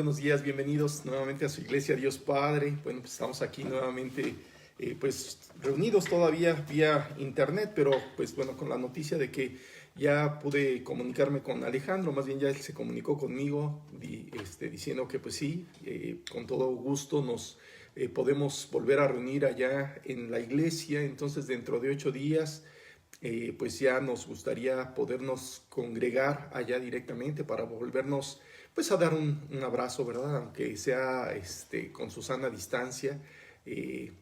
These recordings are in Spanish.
buenos días, bienvenidos nuevamente a su iglesia Dios Padre. Bueno, pues estamos aquí nuevamente pues reunidos todavía vía internet, pero pues bueno, con la noticia de que ya pude comunicarme con Alejandro, más bien ya él se comunicó conmigo diciendo que pues sí, con todo gusto nos podemos volver a reunir allá en la iglesia. Entonces dentro de 8 días pues ya nos gustaría podernos congregar allá directamente para volvernos pues a dar un abrazo, ¿verdad? Aunque sea con su sana distancia,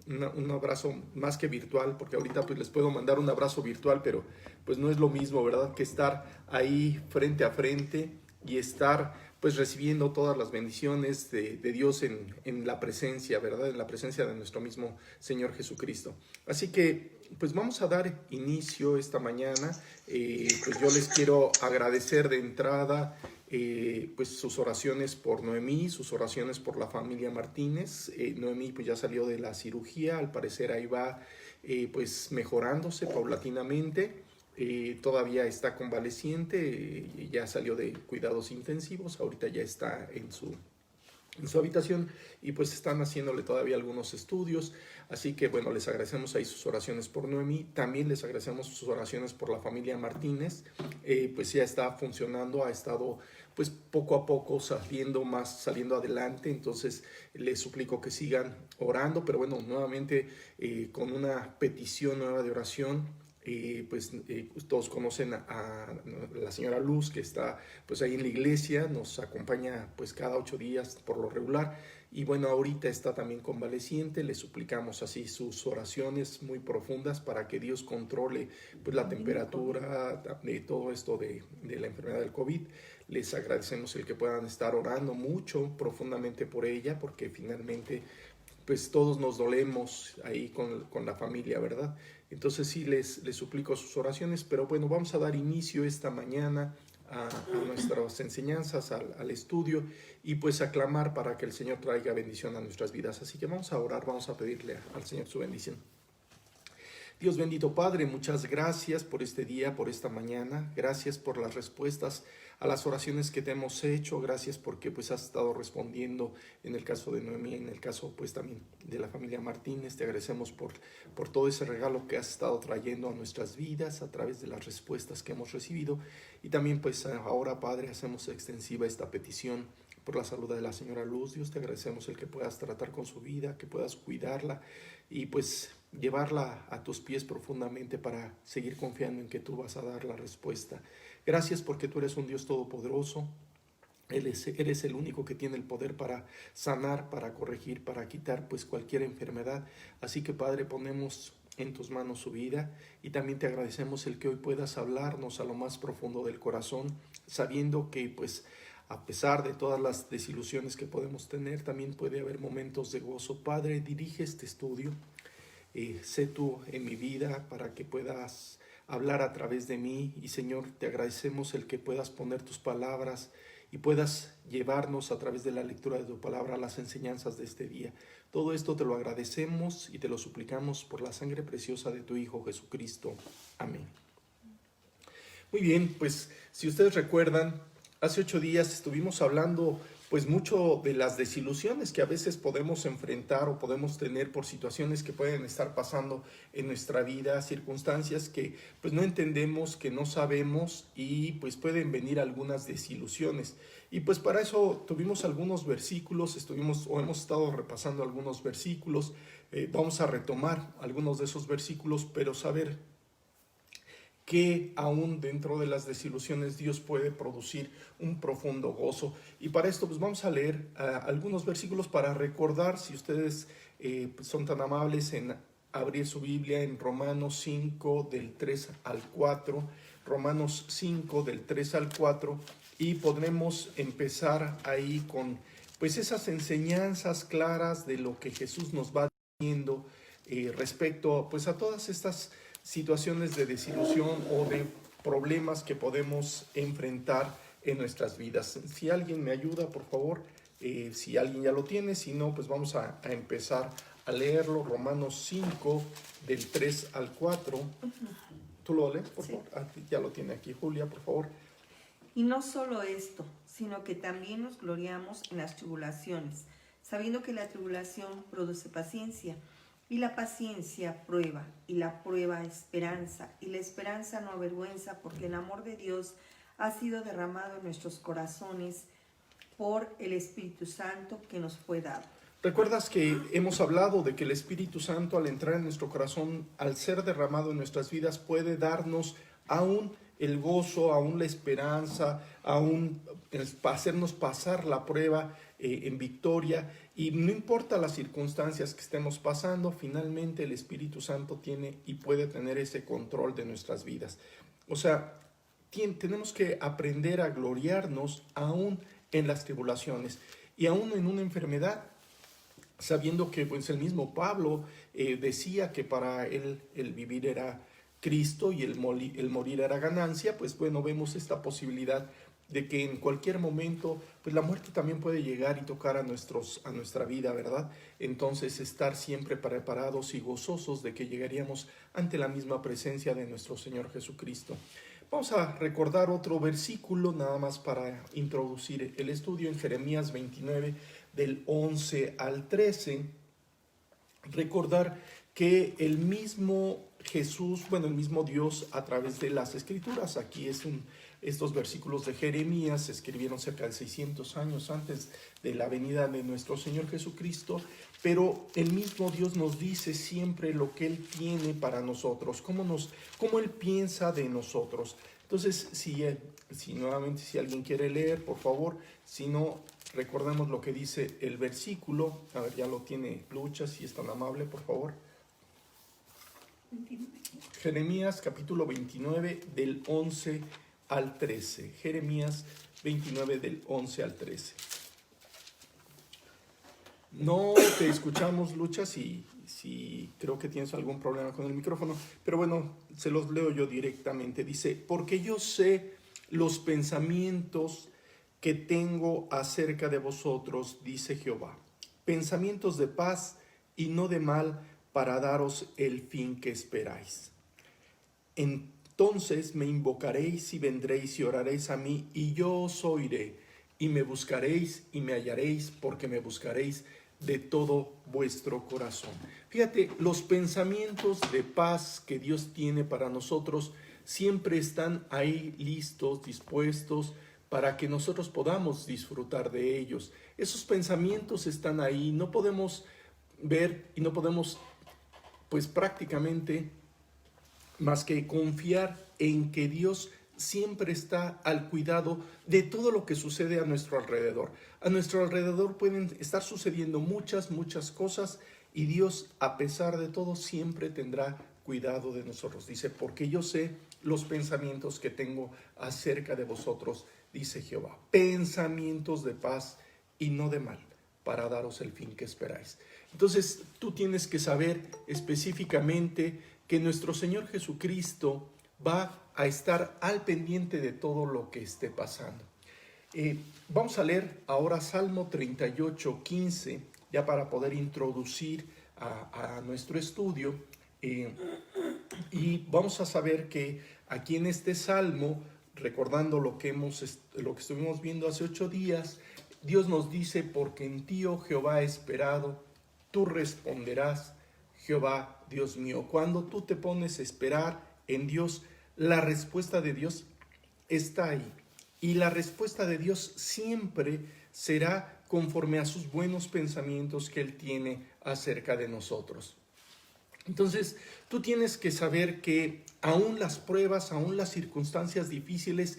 un abrazo más que virtual, porque ahorita pues les puedo mandar un abrazo virtual, pero pues no es lo mismo, ¿verdad? Que estar ahí frente a frente y estar pues recibiendo todas las bendiciones de Dios en la presencia, ¿verdad? En la presencia de nuestro mismo Señor Jesucristo. Así que pues vamos a dar inicio esta mañana. Pues yo les quiero agradecer de entrada pues sus oraciones por Noemí, sus oraciones por la familia Martínez. Noemí pues ya salió de la cirugía, al parecer ahí va pues mejorándose paulatinamente. Todavía está convaleciente, ya salió de cuidados intensivos, ahorita ya está en su habitación y pues están haciéndole todavía algunos estudios. Así que bueno, les agradecemos ahí sus oraciones por Noemí, también les agradecemos sus oraciones por la familia Martínez. Pues ya está funcionando, ha estado pues poco a poco saliendo adelante. Entonces les suplico que sigan orando, pero bueno, nuevamente con una petición nueva de oración. Todos conocen a la señora Luz, que está pues ahí en la iglesia, nos acompaña pues cada 8 días por lo regular, y bueno, ahorita está también convaleciente. Le suplicamos así sus oraciones muy profundas para que Dios controle pues la temperatura de todo esto de la enfermedad del COVID. Les agradecemos el que puedan estar orando mucho, profundamente por ella, porque finalmente pues todos nos dolemos ahí con la familia, ¿verdad? Entonces sí les suplico sus oraciones, pero bueno, vamos a dar inicio esta mañana a nuestras enseñanzas, al estudio, y pues a clamar para que el Señor traiga bendición a nuestras vidas. Así que vamos a orar, vamos a pedirle al Señor su bendición. Dios bendito Padre, muchas gracias por este día, por esta mañana. Gracias por las respuestas a las oraciones que te hemos hecho. Gracias porque pues has estado respondiendo en el caso de Noemí, en el caso pues también de la familia Martínez. Te agradecemos por todo ese regalo que has estado trayendo a nuestras vidas a través de las respuestas que hemos recibido. Y también pues ahora, Padre, hacemos extensiva esta petición por la salud de la señora Luz. Dios, te agradecemos el que puedas tratar con su vida, que puedas cuidarla y pues llevarla a tus pies profundamente para seguir confiando en que tú vas a dar la respuesta. Gracias porque tú eres un Dios todopoderoso. Eres el único que tiene el poder para sanar, para corregir, para quitar pues cualquier enfermedad. Así que, Padre, ponemos en tus manos su vida y también te agradecemos el que hoy puedas hablarnos a lo más profundo del corazón, sabiendo que pues a pesar de todas las desilusiones que podemos tener, también puede haber momentos de gozo. Padre, dirige este estudio. Sé tú en mi vida para que puedas hablar a través de mí, y Señor, te agradecemos el que puedas poner tus palabras y puedas llevarnos a través de la lectura de tu palabra a las enseñanzas de este día. Todo esto te lo agradecemos y te lo suplicamos por la sangre preciosa de tu Hijo Jesucristo. Amén. Muy bien, pues si ustedes recuerdan, hace 8 días estuvimos hablando pues mucho de las desilusiones que a veces podemos enfrentar o podemos tener por situaciones que pueden estar pasando en nuestra vida, circunstancias que pues no entendemos, que no sabemos, y pues pueden venir algunas desilusiones. Y pues para eso tuvimos algunos versículos, hemos estado repasando algunos versículos. Vamos a retomar algunos de esos versículos, pero saber que aún dentro de las desilusiones Dios puede producir un profundo gozo. Y para esto pues vamos a leer algunos versículos para recordar, si ustedes son tan amables en abrir su Biblia en Romanos 5 del 3 al 4, Romanos 5 del 3 al 4, y podremos empezar ahí con pues esas enseñanzas claras de lo que Jesús nos va diciendo respecto pues a todas estas situaciones de desilusión o de problemas que podemos enfrentar en nuestras vidas. Si alguien me ayuda, por favor, si alguien ya lo tiene, si no, pues vamos a empezar a leerlo. Romanos 5, del 3 al 4. ¿Tú lo lees, por favor? Ya lo tiene aquí Julia, por favor. Y no solo esto, sino que también nos gloriamos en las tribulaciones, sabiendo que la tribulación produce paciencia, y la paciencia prueba, y la prueba esperanza, y la esperanza no avergüenza, porque el amor de Dios ha sido derramado en nuestros corazones por el Espíritu Santo que nos fue dado. ¿Recuerdas que hemos hablado de que el Espíritu Santo, al entrar en nuestro corazón, al ser derramado en nuestras vidas, puede darnos aún el gozo, aún la esperanza, aún hacernos pasar la prueba en victoria? Y no importa las circunstancias que estemos pasando, finalmente el Espíritu Santo tiene y puede tener ese control de nuestras vidas. O sea, tenemos que aprender a gloriarnos aún en las tribulaciones y aún en una enfermedad, sabiendo que pues el mismo Pablo decía que para él el vivir era Cristo y el morir era ganancia. Pues bueno, vemos esta posibilidad de que en cualquier momento pues la muerte también puede llegar y tocar a nuestra vida, ¿verdad? Entonces estar siempre preparados y gozosos de que llegaríamos ante la misma presencia de nuestro Señor Jesucristo. Vamos a recordar otro versículo nada más para introducir el estudio, en Jeremías 29 del 11 al 13. Recordar que el mismo Jesús, bueno, el mismo Dios a través de las Escrituras, aquí estos versículos de Jeremías se escribieron cerca de 600 años antes de la venida de nuestro Señor Jesucristo, pero el mismo Dios nos dice siempre lo que Él tiene para nosotros, cómo Él piensa de nosotros. Entonces, nuevamente, si alguien quiere leer, por favor, si no, recordemos lo que dice el versículo. A ver, ya lo tiene Lucha, si es tan amable, por favor. Jeremías capítulo 29 del 11 al 13. Jeremías 29 del 11 al 13. No te escuchamos, Lucha, si creo que tienes algún problema con el micrófono, pero bueno, se los leo yo directamente. Dice: porque yo sé los pensamientos que tengo acerca de vosotros, dice Jehová, pensamientos de paz y no de mal, para daros el fin que esperáis. Entonces me invocaréis y vendréis y oraréis a mí, y yo os oiré, y me buscaréis y me hallaréis, porque me buscaréis de todo vuestro corazón. Fíjate, los pensamientos de paz que Dios tiene para nosotros siempre están ahí listos, dispuestos, para que nosotros podamos disfrutar de ellos. Esos pensamientos están ahí, no podemos ver y no podemos, pues prácticamente, más que confiar en que Dios siempre está al cuidado de todo lo que sucede a nuestro alrededor. A nuestro alrededor pueden estar sucediendo muchas cosas, y Dios, a pesar de todo, siempre tendrá cuidado de nosotros. Dice: porque yo sé los pensamientos que tengo acerca de vosotros, dice Jehová, pensamientos de paz y no de mal, para daros el fin que esperáis. Entonces tú tienes que saber específicamente que nuestro Señor Jesucristo va a estar al pendiente de todo lo que esté pasando. Vamos a leer ahora Salmo 38, 15, ya para poder introducir a nuestro estudio. Y vamos a saber que aquí en este Salmo, recordando lo que estuvimos viendo hace 8 días, Dios nos dice: porque en ti, oh Jehová, he esperado, tú responderás, Jehová, Dios mío. Cuando tú te pones a esperar en Dios, la respuesta de Dios está ahí. Y la respuesta de Dios siempre será conforme a sus buenos pensamientos que Él tiene acerca de nosotros. Entonces, tú tienes que saber que aún las pruebas, aún las circunstancias difíciles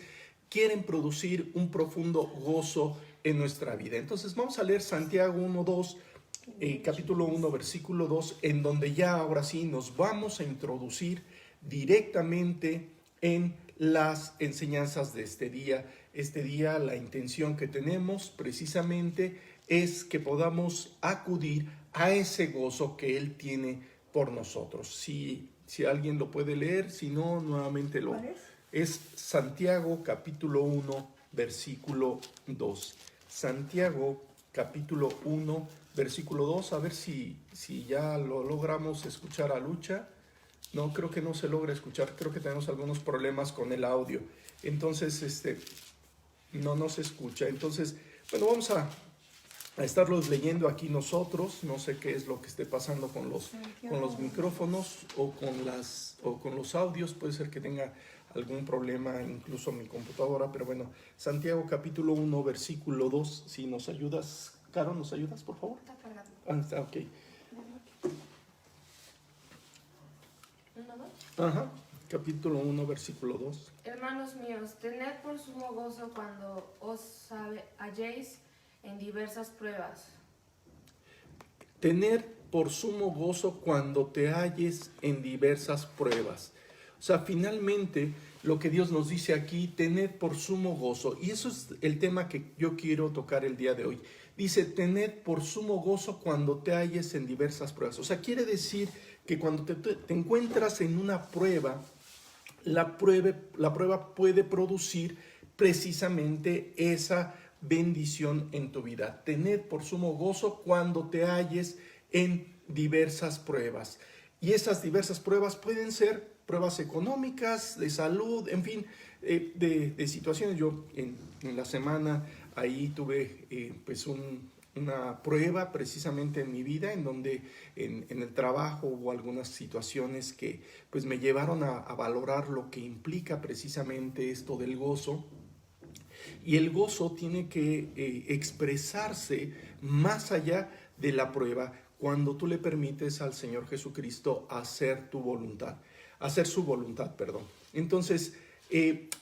quieren producir un profundo gozo en nuestra vida. Entonces, vamos a leer Santiago 1:2, capítulo 1, versículo 2, en donde ya ahora sí nos vamos a introducir directamente en las enseñanzas de este día. Este día, la intención que tenemos precisamente es que podamos acudir a ese gozo que Él tiene por nosotros. Si alguien lo puede leer, si no, nuevamente lo es Santiago capítulo 1, versículo 2. Santiago capítulo 1, versículo 2. A ver si ya lo logramos escuchar a Lucha. No, creo que no se logra escuchar. Creo que tenemos algunos problemas con el audio. Entonces, No se escucha. Entonces, bueno, vamos a estarlos leyendo aquí nosotros. No sé qué es lo que esté pasando con los micrófonos o con los audios. Puede ser que tenga algún problema incluso mi computadora, pero bueno, Santiago capítulo 1, versículo 2, si nos ayudas, Caro, ¿nos ayudas, por favor? Está cargando. Está, ok. 1, 2. Ajá, capítulo 1, versículo 2. Hermanos míos, tened por sumo gozo cuando os halléis en diversas pruebas. Tener por sumo gozo cuando te halles en diversas pruebas. O sea, finalmente lo que Dios nos dice aquí, tened por sumo gozo. Y eso es el tema que yo quiero tocar el día de hoy. Dice, tened por sumo gozo cuando te halles en diversas pruebas. O sea, quiere decir que cuando te encuentras en una prueba, la prueba puede producir precisamente esa bendición en tu vida. Tened por sumo gozo cuando te halles en diversas pruebas. Y esas diversas pruebas pueden ser pruebas económicas, de salud, en fin, de situaciones. Yo en la semana ahí tuve pues una prueba precisamente en mi vida, en donde en el trabajo hubo algunas situaciones que pues me llevaron a valorar lo que implica precisamente esto del gozo. Y el gozo tiene que expresarse más allá de la prueba cuando tú le permites al Señor Jesucristo hacer tu voluntad, hacer su voluntad, perdón. Entonces,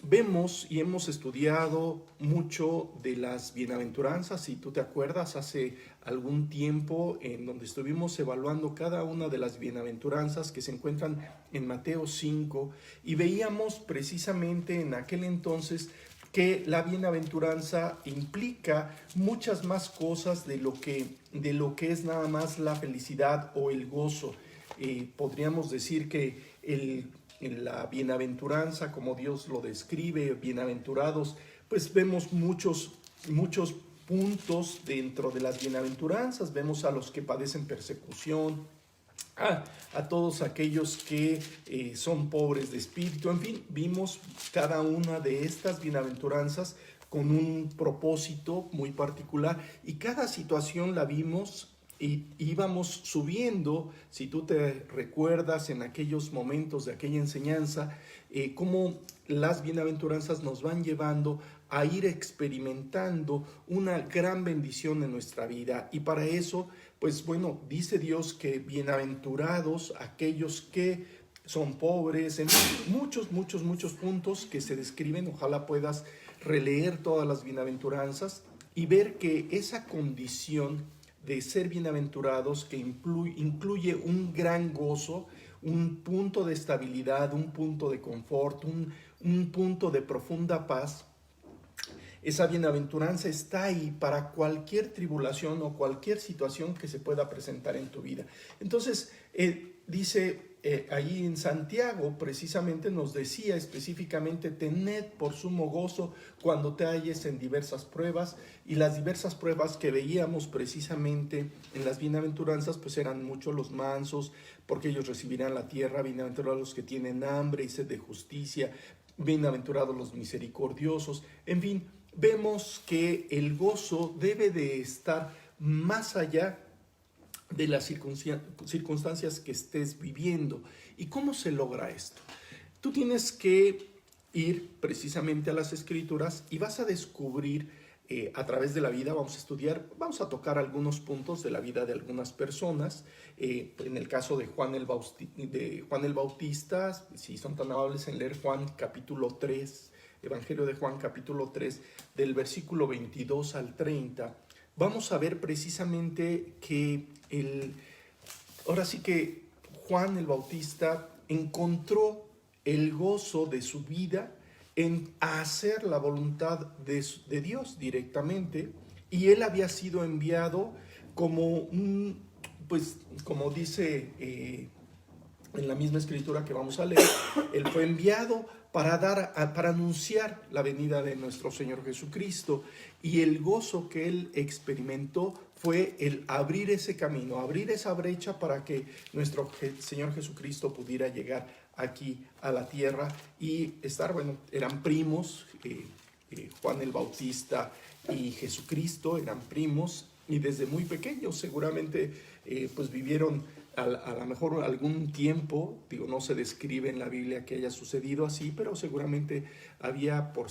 vemos y hemos estudiado mucho de las bienaventuranzas. Si tú te acuerdas, hace algún tiempo en donde estuvimos evaluando cada una de las bienaventuranzas que se encuentran en Mateo 5, y veíamos precisamente en aquel entonces que la bienaventuranza implica muchas más cosas de lo que es nada más la felicidad o el gozo. Podríamos decir que en la bienaventuranza, como Dios lo describe, bienaventurados, pues vemos muchos puntos dentro de las bienaventuranzas. Vemos a los que padecen persecución, a todos aquellos que son pobres de espíritu. En fin, vimos cada una de estas bienaventuranzas con un propósito muy particular, y cada situación la vimos y íbamos subiendo. Si tú te recuerdas en aquellos momentos de aquella enseñanza, cómo las bienaventuranzas nos van llevando a ir experimentando una gran bendición en nuestra vida. Y para eso, pues bueno, dice Dios que bienaventurados aquellos que son pobres, en muchos puntos que se describen. Ojalá puedas releer todas las bienaventuranzas y ver que esa condición de ser bienaventurados, que incluye un gran gozo, un punto de estabilidad, un punto de confort, un punto de profunda paz. Esa bienaventuranza está ahí para cualquier tribulación o cualquier situación que se pueda presentar en tu vida. Entonces, dice ahí en Santiago, precisamente nos decía específicamente, tened por sumo gozo cuando te halles en diversas pruebas. Y las diversas pruebas que veíamos precisamente en las bienaventuranzas, pues eran muchos los mansos, porque ellos recibirán la tierra. Bienaventurados los que tienen hambre y sed de justicia, bienaventurados los misericordiosos. En fin, vemos que el gozo debe de estar más allá de las circunstancias que estés viviendo. ¿Y cómo se logra esto? Tú tienes que ir precisamente a las Escrituras y vas a descubrir a través de la vida. Vamos a estudiar, vamos a tocar algunos puntos de la vida de algunas personas. En el caso de Juan el Bautista, si son tan amables en leer Juan capítulo 3, Evangelio de Juan capítulo 3, del versículo 22 al 30, vamos a ver precisamente que ahora sí que Juan el Bautista encontró el gozo de su vida en hacer la voluntad de Dios directamente, y él había sido enviado como pues como dice en la misma escritura que vamos a leer, él fue enviado para anunciar la venida de nuestro Señor Jesucristo, y el gozo que él experimentó fue el abrir ese camino, abrir esa brecha para que nuestro Señor Jesucristo pudiera llegar aquí a la tierra y estar, bueno, eran primos, Juan el Bautista y Jesucristo eran primos y desde muy pequeños seguramente pues vivieron a lo mejor algún tiempo, digo, no se describe en la Biblia que haya sucedido así, pero seguramente había, por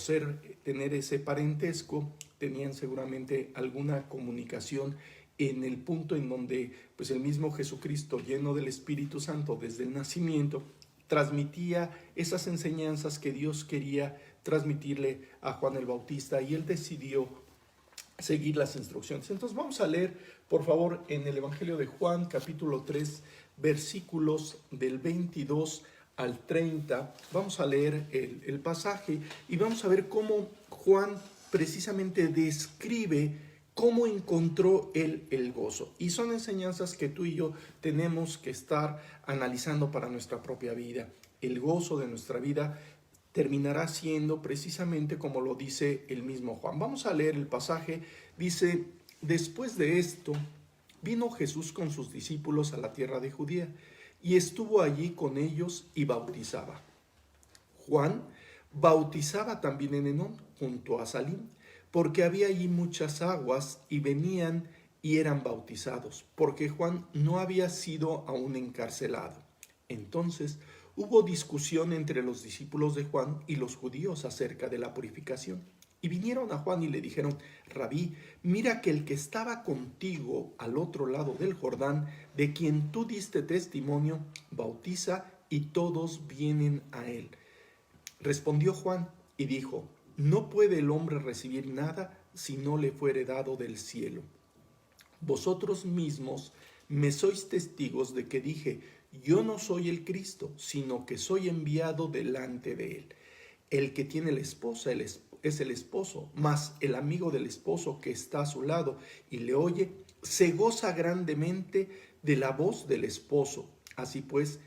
tener ese parentesco, tenían seguramente alguna comunicación en el punto en donde pues el mismo Jesucristo, lleno del Espíritu Santo desde el nacimiento, transmitía esas enseñanzas que Dios quería transmitirle a Juan el Bautista, y él decidió seguir las instrucciones. Entonces vamos a leer, por favor, en el Evangelio de Juan, capítulo 3, versículos del 22 al 30. Vamos a leer el pasaje y vamos a ver cómo Juan precisamente describe cómo encontró él el gozo. Y son enseñanzas que tú y yo tenemos que estar analizando para nuestra propia vida. El gozo de nuestra vida terminará siendo precisamente como lo dice el mismo Juan. Vamos a leer el pasaje. Dice: después de esto, vino Jesús con sus discípulos a la tierra de Judea, y estuvo allí con ellos y bautizaba. Juan bautizaba también en Enón, junto a Salim, porque había allí muchas aguas, y venían y eran bautizados, porque Juan no había sido aún encarcelado. Entonces hubo discusión entre los discípulos de Juan y los judíos acerca de la purificación. Y vinieron a Juan y le dijeron: Rabí, mira que el que estaba contigo al otro lado del Jordán, de quien tú diste testimonio, bautiza, y todos vienen a él. Respondió Juan y dijo: no puede el hombre recibir nada si no le fuere dado del cielo. Vosotros mismos me sois testigos de que dije: yo no soy el Cristo, sino que soy enviado delante de él. El que tiene la esposa es el esposo, mas el amigo del esposo que está a su lado y le oye, se goza grandemente de la voz del esposo. Así pues,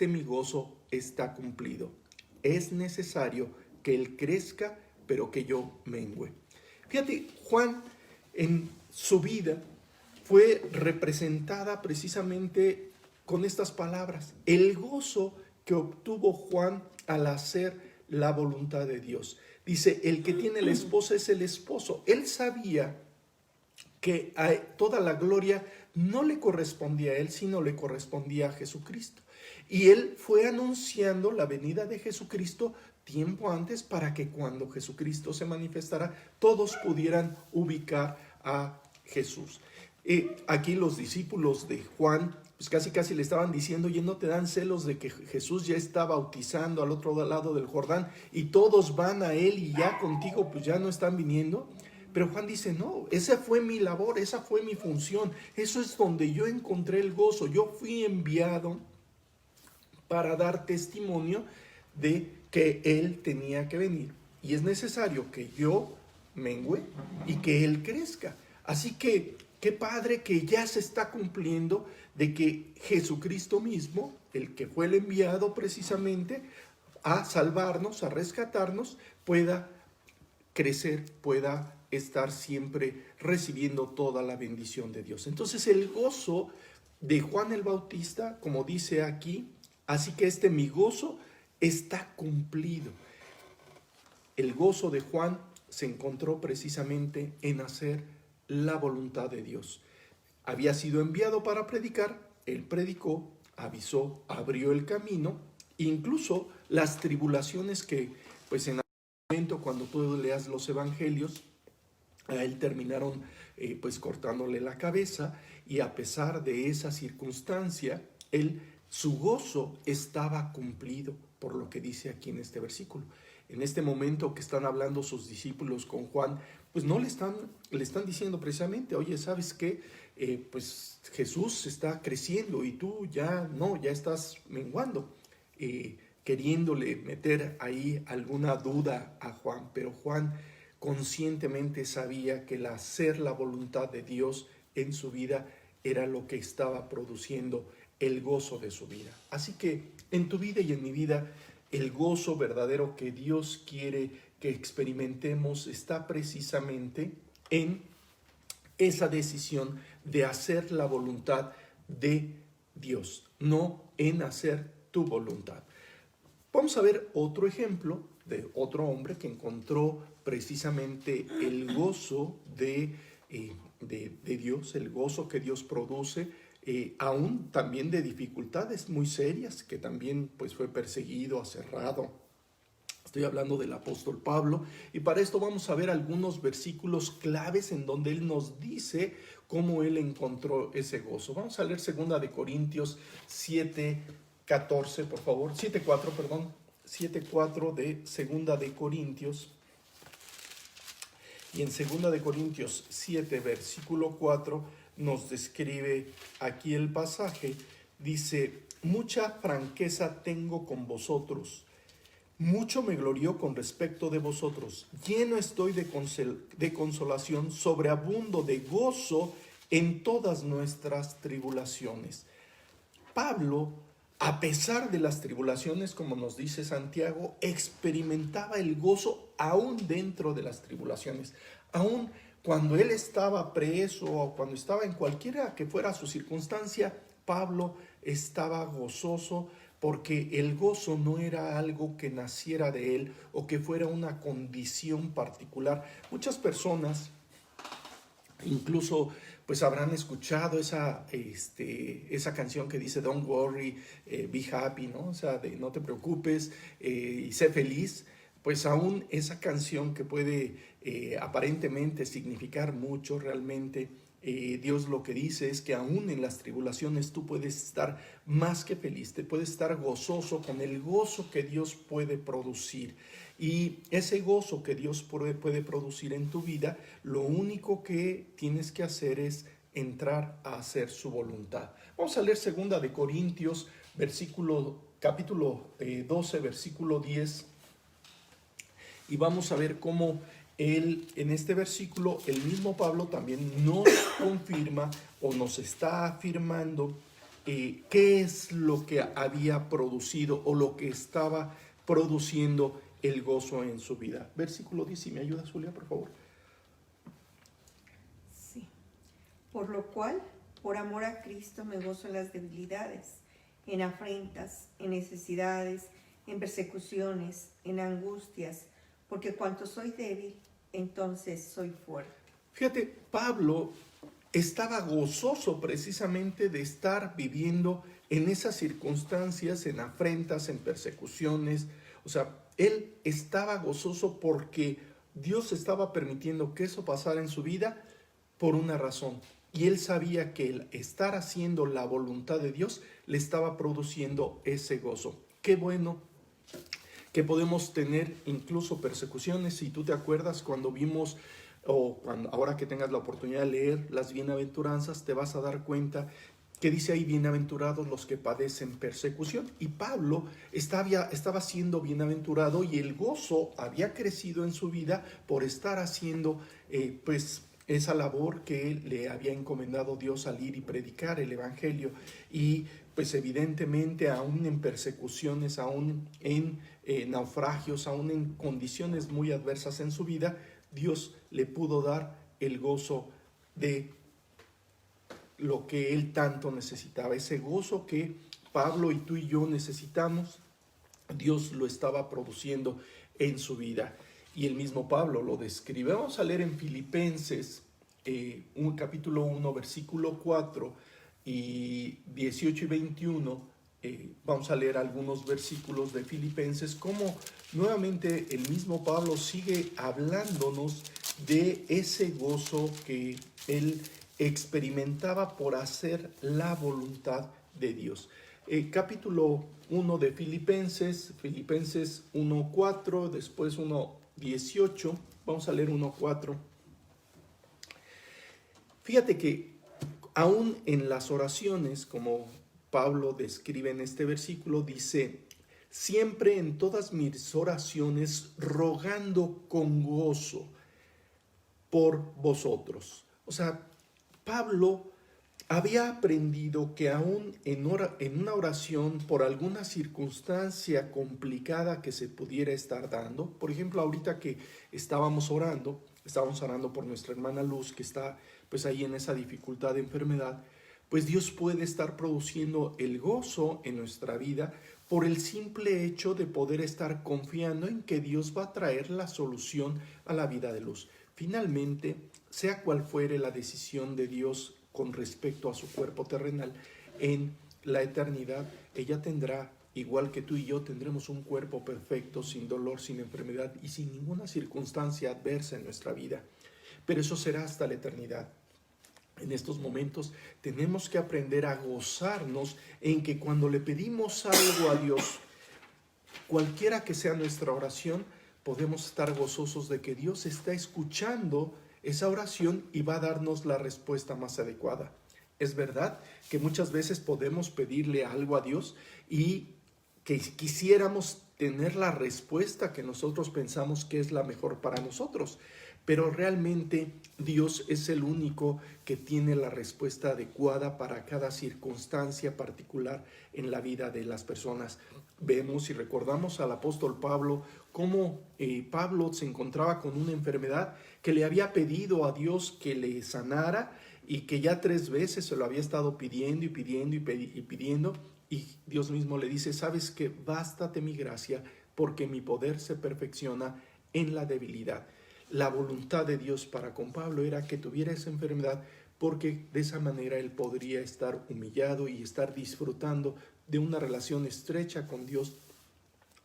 mi gozo está cumplido. Es necesario que él crezca, pero que yo mengüe. Fíjate, Juan en su vida fue representada precisamente con estas palabras. El gozo que obtuvo Juan al hacer la voluntad de Dios. Dice: el que tiene la esposa es el esposo. Él sabía que toda la gloria no le correspondía a él, sino le correspondía a Jesucristo. Y él fue anunciando la venida de Jesucristo tiempo antes, para que cuando Jesucristo se manifestara, todos pudieran ubicar a Jesús. Aquí los discípulos de Juan pues casi le estaban diciendo: oye, ¿no te dan celos de que Jesús ya está bautizando al otro lado del Jordán y todos van a él y ya contigo pues ya no están viniendo? Pero Juan dice: no, esa fue mi labor, esa fue mi función, eso es donde yo encontré el gozo. Yo fui enviado para dar testimonio de que él tenía que venir, y es necesario que yo mengüe y que él crezca. Así que qué padre que ya se está cumpliendo de que Jesucristo mismo, el que fue el enviado precisamente a salvarnos, a rescatarnos, pueda crecer, pueda estar siempre recibiendo toda la bendición de Dios. Entonces el gozo de Juan el Bautista, como dice aquí, así que mi gozo está cumplido. El gozo de Juan se encontró precisamente en hacer la voluntad de Dios. Había sido enviado para predicar, él predicó, avisó, abrió el camino, incluso las tribulaciones que, pues en algún momento, cuando tú leas los evangelios, a él terminaron pues cortándole la cabeza, y a pesar de esa circunstancia, su gozo estaba cumplido, por lo que dice aquí en este versículo. En este momento que están hablando sus discípulos con Juan, pues no le están diciendo precisamente: oye, ¿sabes qué? Pues Jesús está creciendo y tú ya estás menguando, queriéndole meter ahí alguna duda a Juan. Pero Juan conscientemente sabía que el hacer la voluntad de Dios en su vida era lo que estaba produciendo el gozo de su vida. Así que en tu vida y en mi vida, el gozo verdadero que Dios quiere que experimentemos está precisamente en esa decisión de hacer la voluntad de Dios, no en hacer tu voluntad. Vamos a ver otro ejemplo de otro hombre que encontró precisamente el gozo de Dios, el gozo que Dios produce, aún también de dificultades muy serias, que también pues fue perseguido, aserrado. Estoy hablando del apóstol Pablo, y para esto vamos a ver algunos versículos claves en donde él nos dice cómo él encontró ese gozo. Vamos a leer 2 de Corintios 7:14, por favor, 7:4, perdón, 7:4 de 2 de Corintios. Y en 2 de Corintios 7, versículo 4, nos describe aquí el pasaje. Dice: mucha franqueza tengo con vosotros, mucho me glorió con respecto de vosotros, lleno estoy de consolación, sobreabundo de gozo en todas nuestras tribulaciones. Pablo, a pesar de las tribulaciones, como nos dice Santiago, experimentaba el gozo aún dentro de las tribulaciones. Aún cuando él estaba preso o cuando estaba en cualquiera que fuera su circunstancia, Pablo estaba gozoso, porque el gozo no era algo que naciera de él o que fuera una condición particular. Muchas personas incluso pues habrán escuchado esa canción que dice Don't worry, be happy, ¿no? O sea, de no te preocupes y sé feliz. Pues aún esa canción que puede aparentemente significar mucho, realmente Dios lo que dice es que aún en las tribulaciones tú puedes estar más que feliz, te puedes estar gozoso con el gozo que Dios puede producir. Y ese gozo que Dios puede producir en tu vida, lo único que tienes que hacer es entrar a hacer su voluntad. Vamos a leer 2 de Corintios, capítulo 12, versículo 10. Y vamos a ver cómo en este versículo el mismo Pablo también nos confirma o nos está afirmando qué es lo que había producido o lo que estaba produciendo el gozo en su vida. Versículo 10, si me ayuda, Zulia, por favor. Sí. Por lo cual, por amor a Cristo, me gozo en las debilidades, en afrentas, en necesidades, en persecuciones, en angustias, porque cuanto soy débil, entonces soy fuerte. Fíjate, Pablo estaba gozoso precisamente de estar viviendo en esas circunstancias, en afrentas, en persecuciones. O sea, él estaba gozoso porque Dios estaba permitiendo que eso pasara en su vida por una razón. Y él sabía que el estar haciendo la voluntad de Dios le estaba produciendo ese gozo. Qué bueno que podemos tener incluso persecuciones. Si tú te acuerdas cuando vimos, ahora que tengas la oportunidad de leer las bienaventuranzas, te vas a dar cuenta que dice ahí: bienaventurados los que padecen persecución. Y Pablo estaba siendo bienaventurado, y el gozo había crecido en su vida por estar haciendo pues esa labor que le había encomendado Dios al ir y predicar el evangelio. Y pues evidentemente aún en persecuciones, aún en naufragios, aún en condiciones muy adversas en su vida, Dios le pudo dar el gozo de lo que él tanto necesitaba. Ese gozo que Pablo y tú y yo necesitamos, Dios lo estaba produciendo en su vida. Y el mismo Pablo lo describe. Vamos a leer en Filipenses, capítulo 1, versículo 4 y 18 y 21. Vamos a leer algunos versículos de Filipenses, como nuevamente el mismo Pablo sigue hablándonos de ese gozo que él experimentaba por hacer la voluntad de Dios. Capítulo 1 de Filipenses 1:4, después 1:18, vamos a leer 1:4. Fíjate que aún en las oraciones, como Pablo describe en este versículo, dice: siempre en todas mis oraciones rogando con gozo por vosotros. O sea, Pablo había aprendido que aún en una oración por alguna circunstancia complicada que se pudiera estar dando, por ejemplo, ahorita que estábamos orando por nuestra hermana Luz, que está pues ahí en esa dificultad de enfermedad, pues Dios puede estar produciendo el gozo en nuestra vida por el simple hecho de poder estar confiando en que Dios va a traer la solución a la vida de Luz. Finalmente, sea cual fuere la decisión de Dios con respecto a su cuerpo terrenal, en la eternidad ella tendrá, igual que tú y yo, tendremos un cuerpo perfecto, sin dolor, sin enfermedad y sin ninguna circunstancia adversa en nuestra vida. Pero eso será hasta la eternidad. En estos momentos tenemos que aprender a gozarnos en que cuando le pedimos algo a Dios, cualquiera que sea nuestra oración, podemos estar gozosos de que Dios está escuchando esa oración y va a darnos la respuesta más adecuada. Es verdad que muchas veces podemos pedirle algo a Dios y que quisiéramos tener la respuesta que nosotros pensamos que es la mejor para nosotros, pero realmente Dios es el único que tiene la respuesta adecuada para cada circunstancia particular en la vida de las personas. Vemos y recordamos al apóstol Pablo cómo Pablo se encontraba con una enfermedad que le había pedido a Dios que le sanara y que ya 3 veces se lo había estado pidiendo y pidiendo y pidiendo, y Dios mismo le dice: sabes que bástate mi gracia, porque mi poder se perfecciona en la debilidad. La voluntad de Dios para con Pablo era que tuviera esa enfermedad, porque de esa manera él podría estar humillado y estar disfrutando de una relación estrecha con Dios,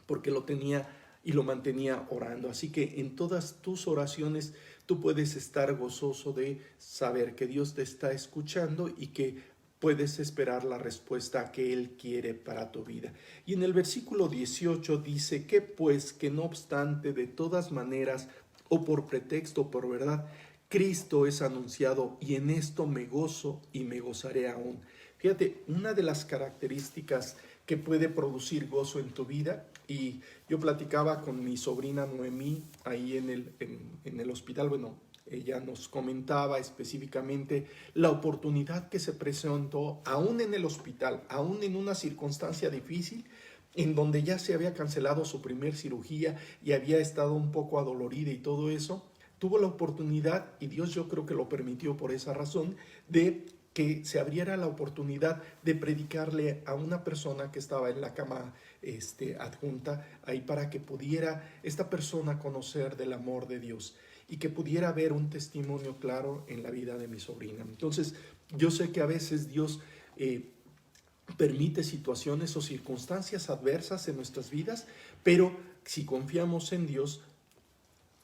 porque lo tenía y lo mantenía orando. Así que en todas tus oraciones tú puedes estar gozoso de saber que Dios te está escuchando y que puedes esperar la respuesta que Él quiere para tu vida. Y en el versículo 18 dice: que pues que no obstante, de todas maneras, o por pretexto o por verdad, Cristo es anunciado, y en esto me gozo y me gozaré aún. Fíjate, una de las características que puede producir gozo en tu vida, y yo platicaba con mi sobrina Noemí ahí en el hospital. Bueno, ella nos comentaba específicamente la oportunidad que se presentó aún en el hospital, aún en una circunstancia difícil, en donde ya se había cancelado su primer cirugía y había estado un poco adolorida y todo eso. Tuvo la oportunidad, y Dios yo creo que lo permitió por esa razón, de que se abriera la oportunidad de predicarle a una persona que estaba en la cama adjunta ahí, para que pudiera esta persona conocer del amor de Dios y que pudiera ver un testimonio claro en la vida de mi sobrina. Entonces, yo sé que a veces Dios permite situaciones o circunstancias adversas en nuestras vidas, pero si confiamos en Dios,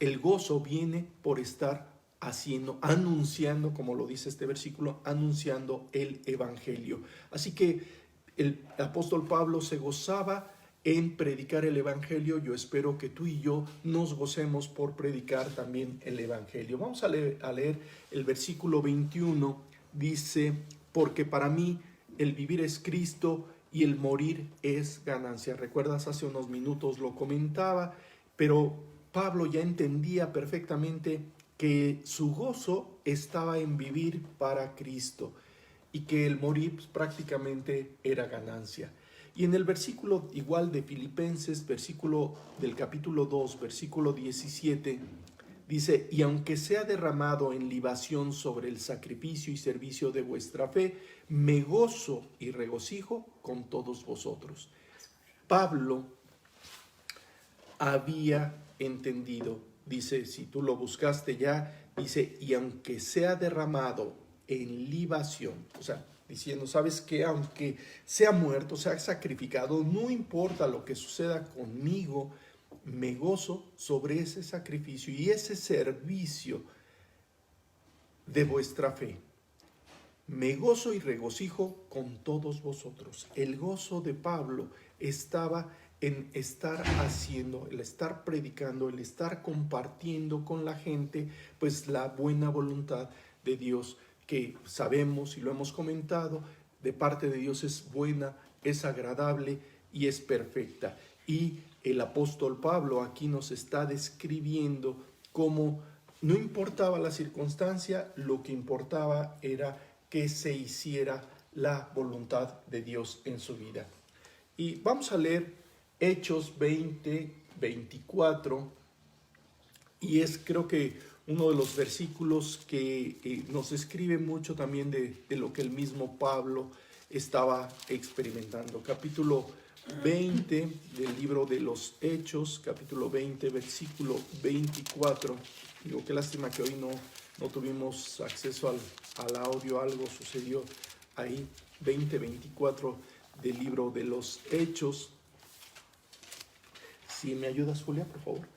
el gozo viene por estar anunciando, como lo dice este versículo, anunciando el evangelio. Así que el apóstol Pablo se gozaba en predicar el evangelio. Yo espero que tú y yo nos gocemos por predicar también el evangelio. Vamos a leer el versículo 21. Dice: porque para mí el vivir es Cristo y el morir es ganancia. Recuerdas, hace unos minutos lo comentaba, pero Pablo ya entendía perfectamente que su gozo estaba en vivir para Cristo y que el morir pues, prácticamente era ganancia. Y en el versículo igual de Filipenses, versículo del capítulo 2, versículo 17, dice: y aunque sea derramado en libación sobre el sacrificio y servicio de vuestra fe, me gozo y regocijo con todos vosotros. Pablo había entendido, dice, si tú lo buscaste ya, dice: y aunque sea derramado en libación, o sea, diciendo, sabes que aunque sea muerto, sea sacrificado, no importa lo que suceda conmigo, me gozo sobre ese sacrificio y ese servicio de vuestra fe. Me gozo y regocijo con todos vosotros. El gozo de Pablo estaba en estar haciendo, el estar predicando, el estar compartiendo con la gente, pues la buena voluntad de Dios, que sabemos y lo hemos comentado, de parte de Dios es buena, es agradable y es perfecta. Y el apóstol Pablo aquí nos está describiendo cómo no importaba la circunstancia, lo que importaba era que se hiciera la voluntad de Dios en su vida. Y vamos a leer Hechos 20, 24, y es creo que uno de los versículos que nos describe mucho también de lo que el mismo Pablo estaba experimentando. Capítulo 20 del libro de los Hechos, capítulo 20, versículo 24. Digo, qué lástima que hoy no tuvimos acceso al audio, algo sucedió ahí. 20, 24 del libro de los Hechos. Si me ayudas, Julia, por favor.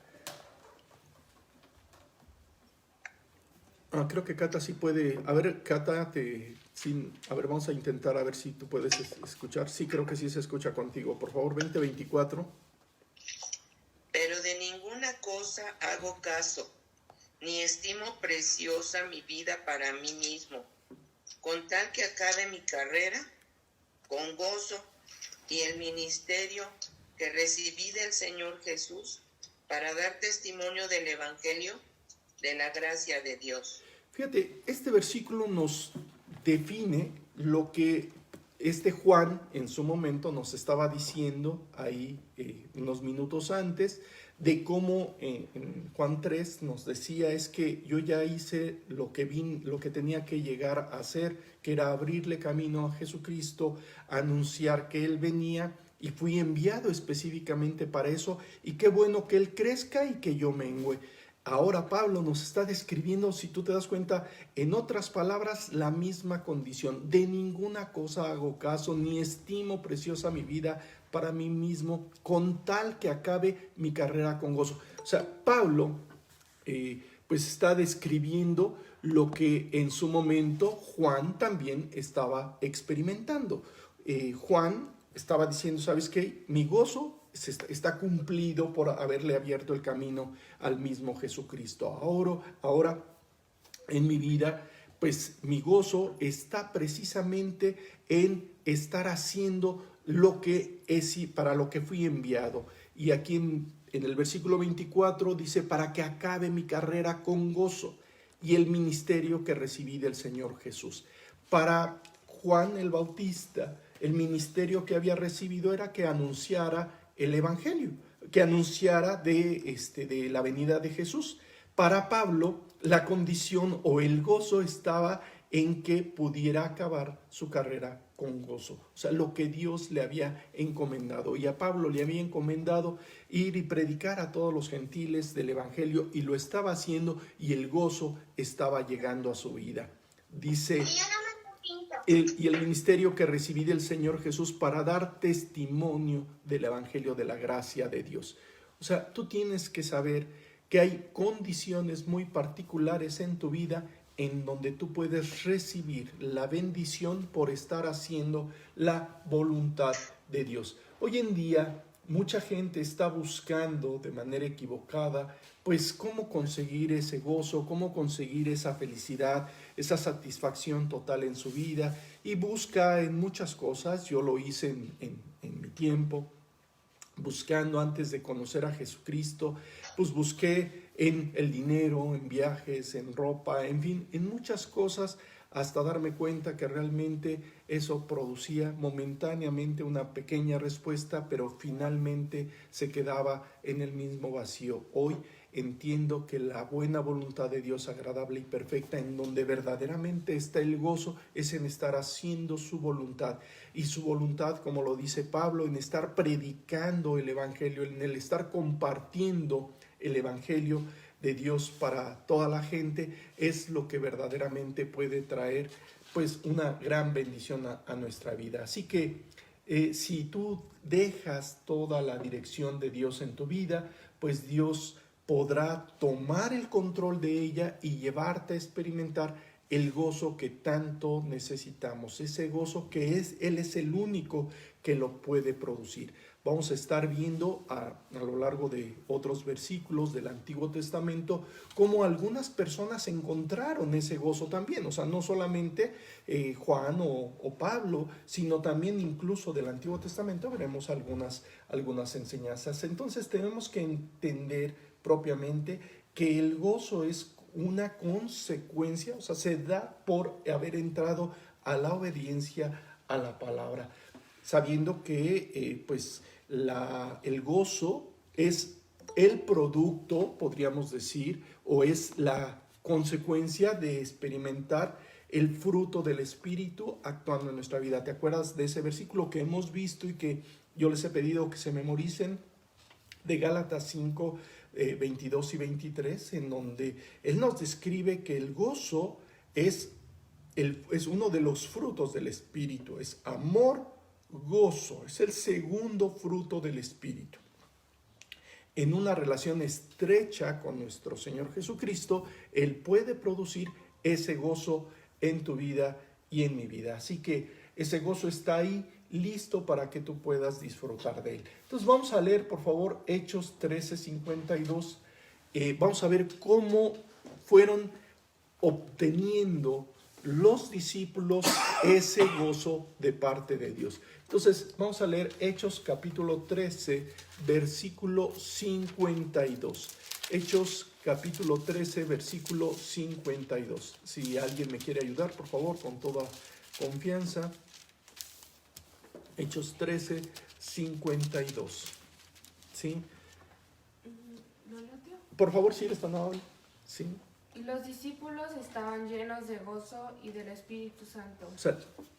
Creo que Cata sí puede. A ver, Cata, a ver, vamos a intentar a ver si tú puedes escuchar. Sí, creo que sí se escucha contigo. Por favor, 20:24. Pero de ninguna cosa hago caso, ni estimo preciosa mi vida para mí mismo, con tal que acabe mi carrera con gozo y el ministerio que recibí del Señor Jesús para dar testimonio del Evangelio de la gracia de Dios. Fíjate, este versículo nos define lo que Juan en su momento nos estaba diciendo ahí unos minutos antes, de cómo en Juan 3 nos decía es que yo ya hice lo que tenía que llegar a hacer, que era abrirle camino a Jesucristo, anunciar que Él venía, y fui enviado específicamente para eso, y qué bueno que Él crezca y que yo mengüe. Ahora Pablo nos está describiendo, si tú te das cuenta, en otras palabras, la misma condición. De ninguna cosa hago caso, ni estimo preciosa mi vida para mí mismo, con tal que acabe mi carrera con gozo. O sea, Pablo pues está describiendo lo que en su momento Juan también estaba experimentando. Juan estaba diciendo, ¿sabes qué? Mi gozo está cumplido por haberle abierto el camino al mismo Jesucristo. Ahora en mi vida, pues mi gozo está precisamente en estar haciendo lo que es y para lo que fui enviado. Y aquí en el versículo 24 dice, para que acabe mi carrera con gozo y el ministerio que recibí del Señor Jesús. Para Juan el Bautista, el ministerio que había recibido era que anunciara el Evangelio, que anunciara de la venida de Jesús. Para Pablo, la condición o el gozo estaba en que pudiera acabar su carrera con gozo. O sea, lo que Dios le había encomendado. Y a Pablo le había encomendado ir y predicar a todos los gentiles del Evangelio, y lo estaba haciendo, y el gozo estaba llegando a su vida. Dice, y el ministerio que recibí del Señor Jesús para dar testimonio del Evangelio de la gracia de Dios. O sea, tú tienes que saber que hay condiciones muy particulares en tu vida en donde tú puedes recibir la bendición por estar haciendo la voluntad de Dios. Hoy en día, mucha gente está buscando de manera equivocada, pues cómo conseguir ese gozo, cómo conseguir esa felicidad, esa satisfacción total en su vida, y busca en muchas cosas. Yo lo hice en mi tiempo, buscando antes de conocer a Jesucristo, pues busqué en el dinero, en viajes, en ropa, en fin, en muchas cosas, hasta darme cuenta que realmente eso producía momentáneamente una pequeña respuesta, pero finalmente se quedaba en el mismo vacío. Hoy entiendo que la buena voluntad de Dios, agradable y perfecta, en donde verdaderamente está el gozo, es en estar haciendo su voluntad. Y su voluntad, como lo dice Pablo, en estar predicando el Evangelio, en el estar compartiendo el Evangelio de Dios para toda la gente, es lo que verdaderamente puede traer pues una gran bendición a nuestra vida. Así que si tú dejas toda la dirección de Dios en tu vida, pues Dios podrá tomar el control de ella y llevarte a experimentar el gozo que tanto necesitamos, ese gozo que Él es el único que lo puede producir. Vamos a estar viendo a lo largo de otros versículos del Antiguo Testamento cómo algunas personas encontraron ese gozo también. O sea, no solamente Juan o Pablo, sino también incluso del Antiguo Testamento veremos algunas enseñanzas. Entonces tenemos que entender propiamente que el gozo es una consecuencia, o sea, se da por haber entrado a la obediencia a la palabra, sabiendo que el gozo es el producto, podríamos decir, o es la consecuencia de experimentar el fruto del Espíritu actuando en nuestra vida. ¿Te acuerdas de ese versículo que hemos visto y que yo les he pedido que se memoricen de Gálatas 5, 22 y 23, en donde él nos describe que el gozo es uno de los frutos del Espíritu, es amor, gozo, es el segundo fruto del Espíritu. En una relación estrecha con nuestro Señor Jesucristo, Él puede producir ese gozo en tu vida y en mi vida. Así que ese gozo está ahí, listo para que tú puedas disfrutar de él. Entonces vamos a leer, por favor, Hechos 13:52. Vamos a ver cómo fueron obteniendo los discípulos ese gozo de parte de Dios. Entonces vamos a leer Hechos capítulo 13, versículo 52. Hechos capítulo 13, versículo 52. Si alguien me quiere ayudar, por favor, con toda confianza. Hechos 13, 52. ¿Sí? ¿No lo dio? Por favor, si eres tan amable. ¿Sí? Y los discípulos estaban llenos de gozo y del Espíritu Santo. O sea,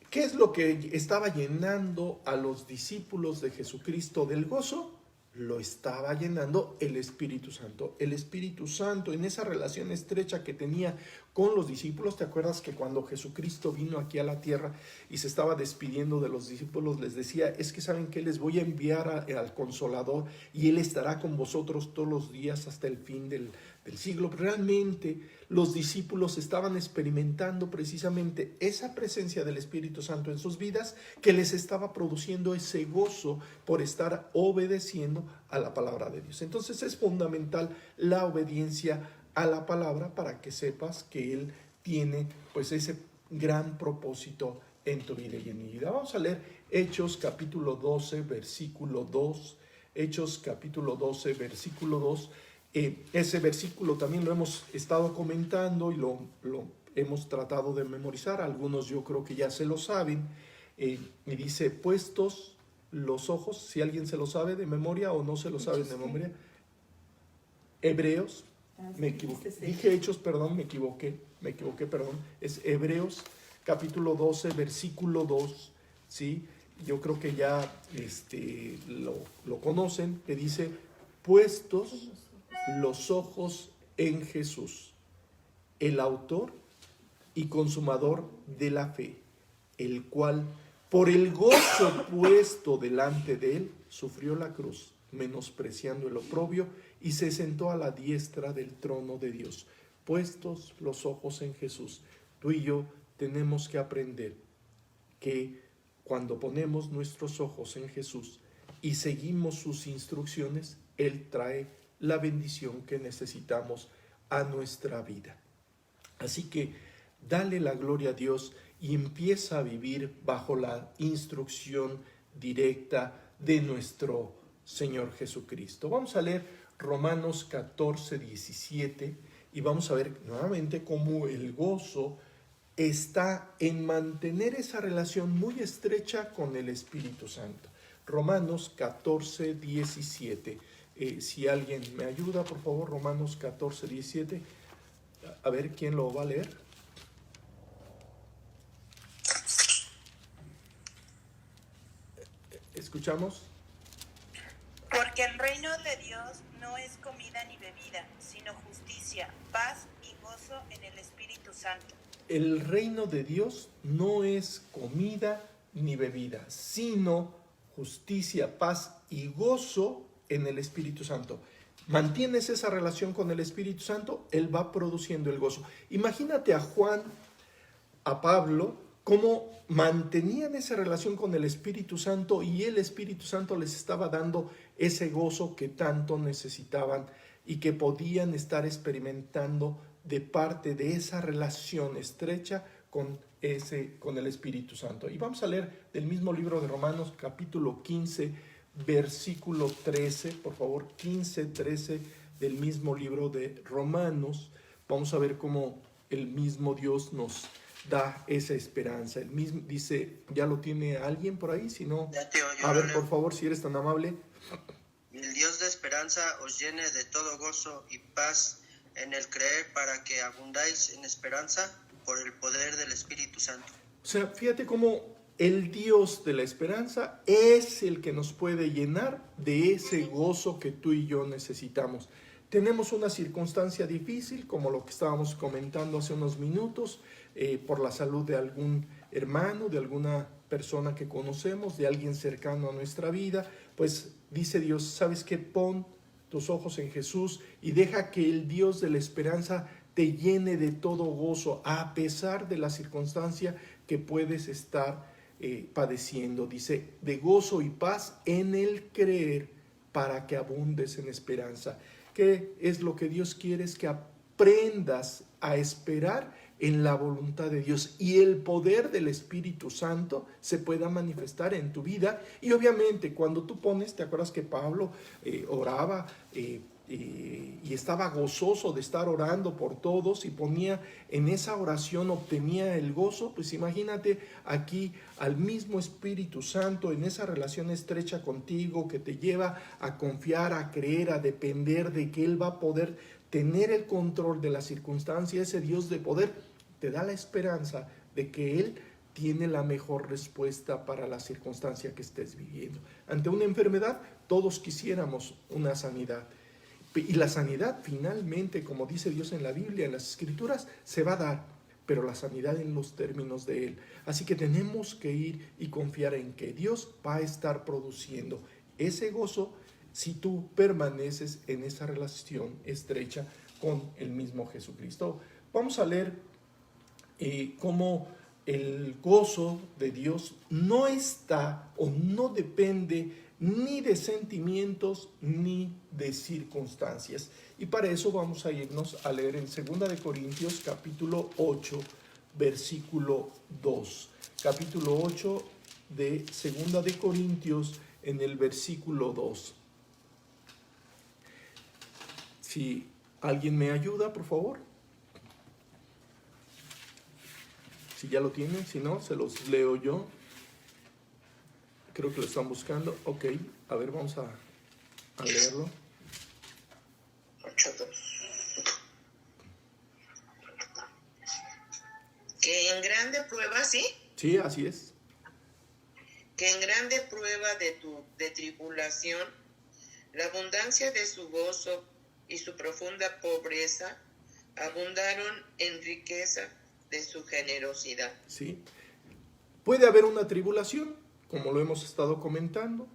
¿qué es lo que estaba llenando a los discípulos de Jesucristo del gozo? Lo estaba llenando el Espíritu Santo. El Espíritu Santo, en esa relación estrecha que tenía con los discípulos, ¿te acuerdas que cuando Jesucristo vino aquí a la tierra y se estaba despidiendo de los discípulos, les decía, es que saben que les voy a enviar al Consolador y Él estará con vosotros todos los días hasta el fin del siglo? Realmente los discípulos estaban experimentando precisamente esa presencia del Espíritu Santo en sus vidas, que les estaba produciendo ese gozo por estar obedeciendo a la palabra de Dios. Entonces es fundamental la obediencia a la palabra para que sepas que Él tiene pues ese gran propósito en tu vida y en mi vida. Vamos a leer Hechos capítulo 12, versículo 2. Hechos capítulo 12, versículo 2. Ese versículo también lo hemos estado comentando y lo hemos tratado de memorizar. Algunos yo creo que ya se lo saben. Y dice, puestos los ojos, si alguien se lo sabe de memoria o no se lo sabe de memoria. Hebreos, me equivoqué. Dije Hechos, perdón, me equivoqué, perdón. Es Hebreos capítulo 12, versículo 2, ¿sí? Yo creo que ya lo conocen, que dice, puestos los ojos en Jesús, el autor y consumador de la fe, el cual por el gozo puesto delante de él sufrió la cruz, menospreciando el oprobio, y se sentó a la diestra del trono de Dios. Puestos los ojos en Jesús, tú y yo tenemos que aprender que cuando ponemos nuestros ojos en Jesús y seguimos sus instrucciones, Él trae la bendición que necesitamos a nuestra vida. Así que dale la gloria a Dios y empieza a vivir bajo la instrucción directa de nuestro Señor Jesucristo. Vamos a leer Romanos 14, 17 y vamos a ver nuevamente cómo el gozo está en mantener esa relación muy estrecha con el Espíritu Santo. Romanos 14, 17. Si alguien me ayuda, por favor, Romanos 14, 17. A ver, ¿quién lo va a leer? ¿Escuchamos? Porque el reino de Dios no es comida ni bebida, sino justicia, paz y gozo en el Espíritu Santo. El reino de Dios no es comida ni bebida, sino justicia, paz y gozo en el Espíritu Santo. Mantienes esa relación con el Espíritu Santo, Él va produciendo el gozo. Imagínate a Juan, a Pablo, cómo mantenían esa relación con el Espíritu Santo y el Espíritu Santo les estaba dando ese gozo que tanto necesitaban y que podían estar experimentando de parte de esa relación estrecha con el Espíritu Santo. Y vamos a leer del mismo libro de Romanos, capítulo 15, versículo 13, por favor, 15, 13 del mismo libro de Romanos. Vamos a ver cómo el mismo Dios nos da esa esperanza. El mismo dice, ¿ya lo tiene alguien por ahí? Si no, a ver, por favor, si eres tan amable. El Dios de esperanza os llene de todo gozo y paz en el creer, para que abundáis en esperanza por el poder del Espíritu Santo. O sea, fíjate cómo el Dios de la esperanza es el que nos puede llenar de ese gozo que tú y yo necesitamos. Tenemos una circunstancia difícil, como lo que estábamos comentando hace unos minutos, por la salud de algún hermano, de alguna persona que conocemos, de alguien cercano a nuestra vida. Pues dice Dios, ¿sabes qué? Pon tus ojos en Jesús y deja que el Dios de la esperanza te llene de todo gozo, a pesar de la circunstancia que puedes estar padeciendo. Dice, de gozo y paz en el creer, para que abundes en esperanza. ¿Qué es lo que Dios quiere? Es que aprendas a esperar en la voluntad de Dios y el poder del Espíritu Santo se pueda manifestar en tu vida. Y obviamente cuando tú pones, ¿te acuerdas que Pablo oraba y estaba gozoso de estar orando por todos y ponía en esa oración, obtenía el gozo? Pues imagínate aquí al mismo Espíritu Santo en esa relación estrecha contigo que te lleva a confiar, a creer, a depender de que Él va a poder tener el control de la circunstancia. Ese Dios de poder te da la esperanza de que Él tiene la mejor respuesta para la circunstancia que estés viviendo. Ante una enfermedad, todos quisiéramos una sanidad. Y la sanidad finalmente, como dice Dios en la Biblia, en las Escrituras, se va a dar, pero la sanidad en los términos de Él. Así que tenemos que ir y confiar en que Dios va a estar produciendo ese gozo si tú permaneces en esa relación estrecha con el mismo Jesucristo. Vamos a leer cómo el gozo de Dios no está o no depende ni de sentimientos ni de circunstancias. Y para eso vamos a irnos a leer en 2 de Corintios capítulo 8, versículo 2. Capítulo 8 de 2 de Corintios en el versículo 2. Si alguien me ayuda, por favor. Si ya lo tienen, si no, se los leo yo. Creo que lo están buscando. Ok, a ver, vamos a leerlo. 8:2. Que en grande prueba, ¿sí? Sí, así es. Que en grande prueba de tribulación, la abundancia de su gozo y su profunda pobreza abundaron en riqueza de su generosidad. Sí. Puede haber una tribulación, como lo hemos estado comentando.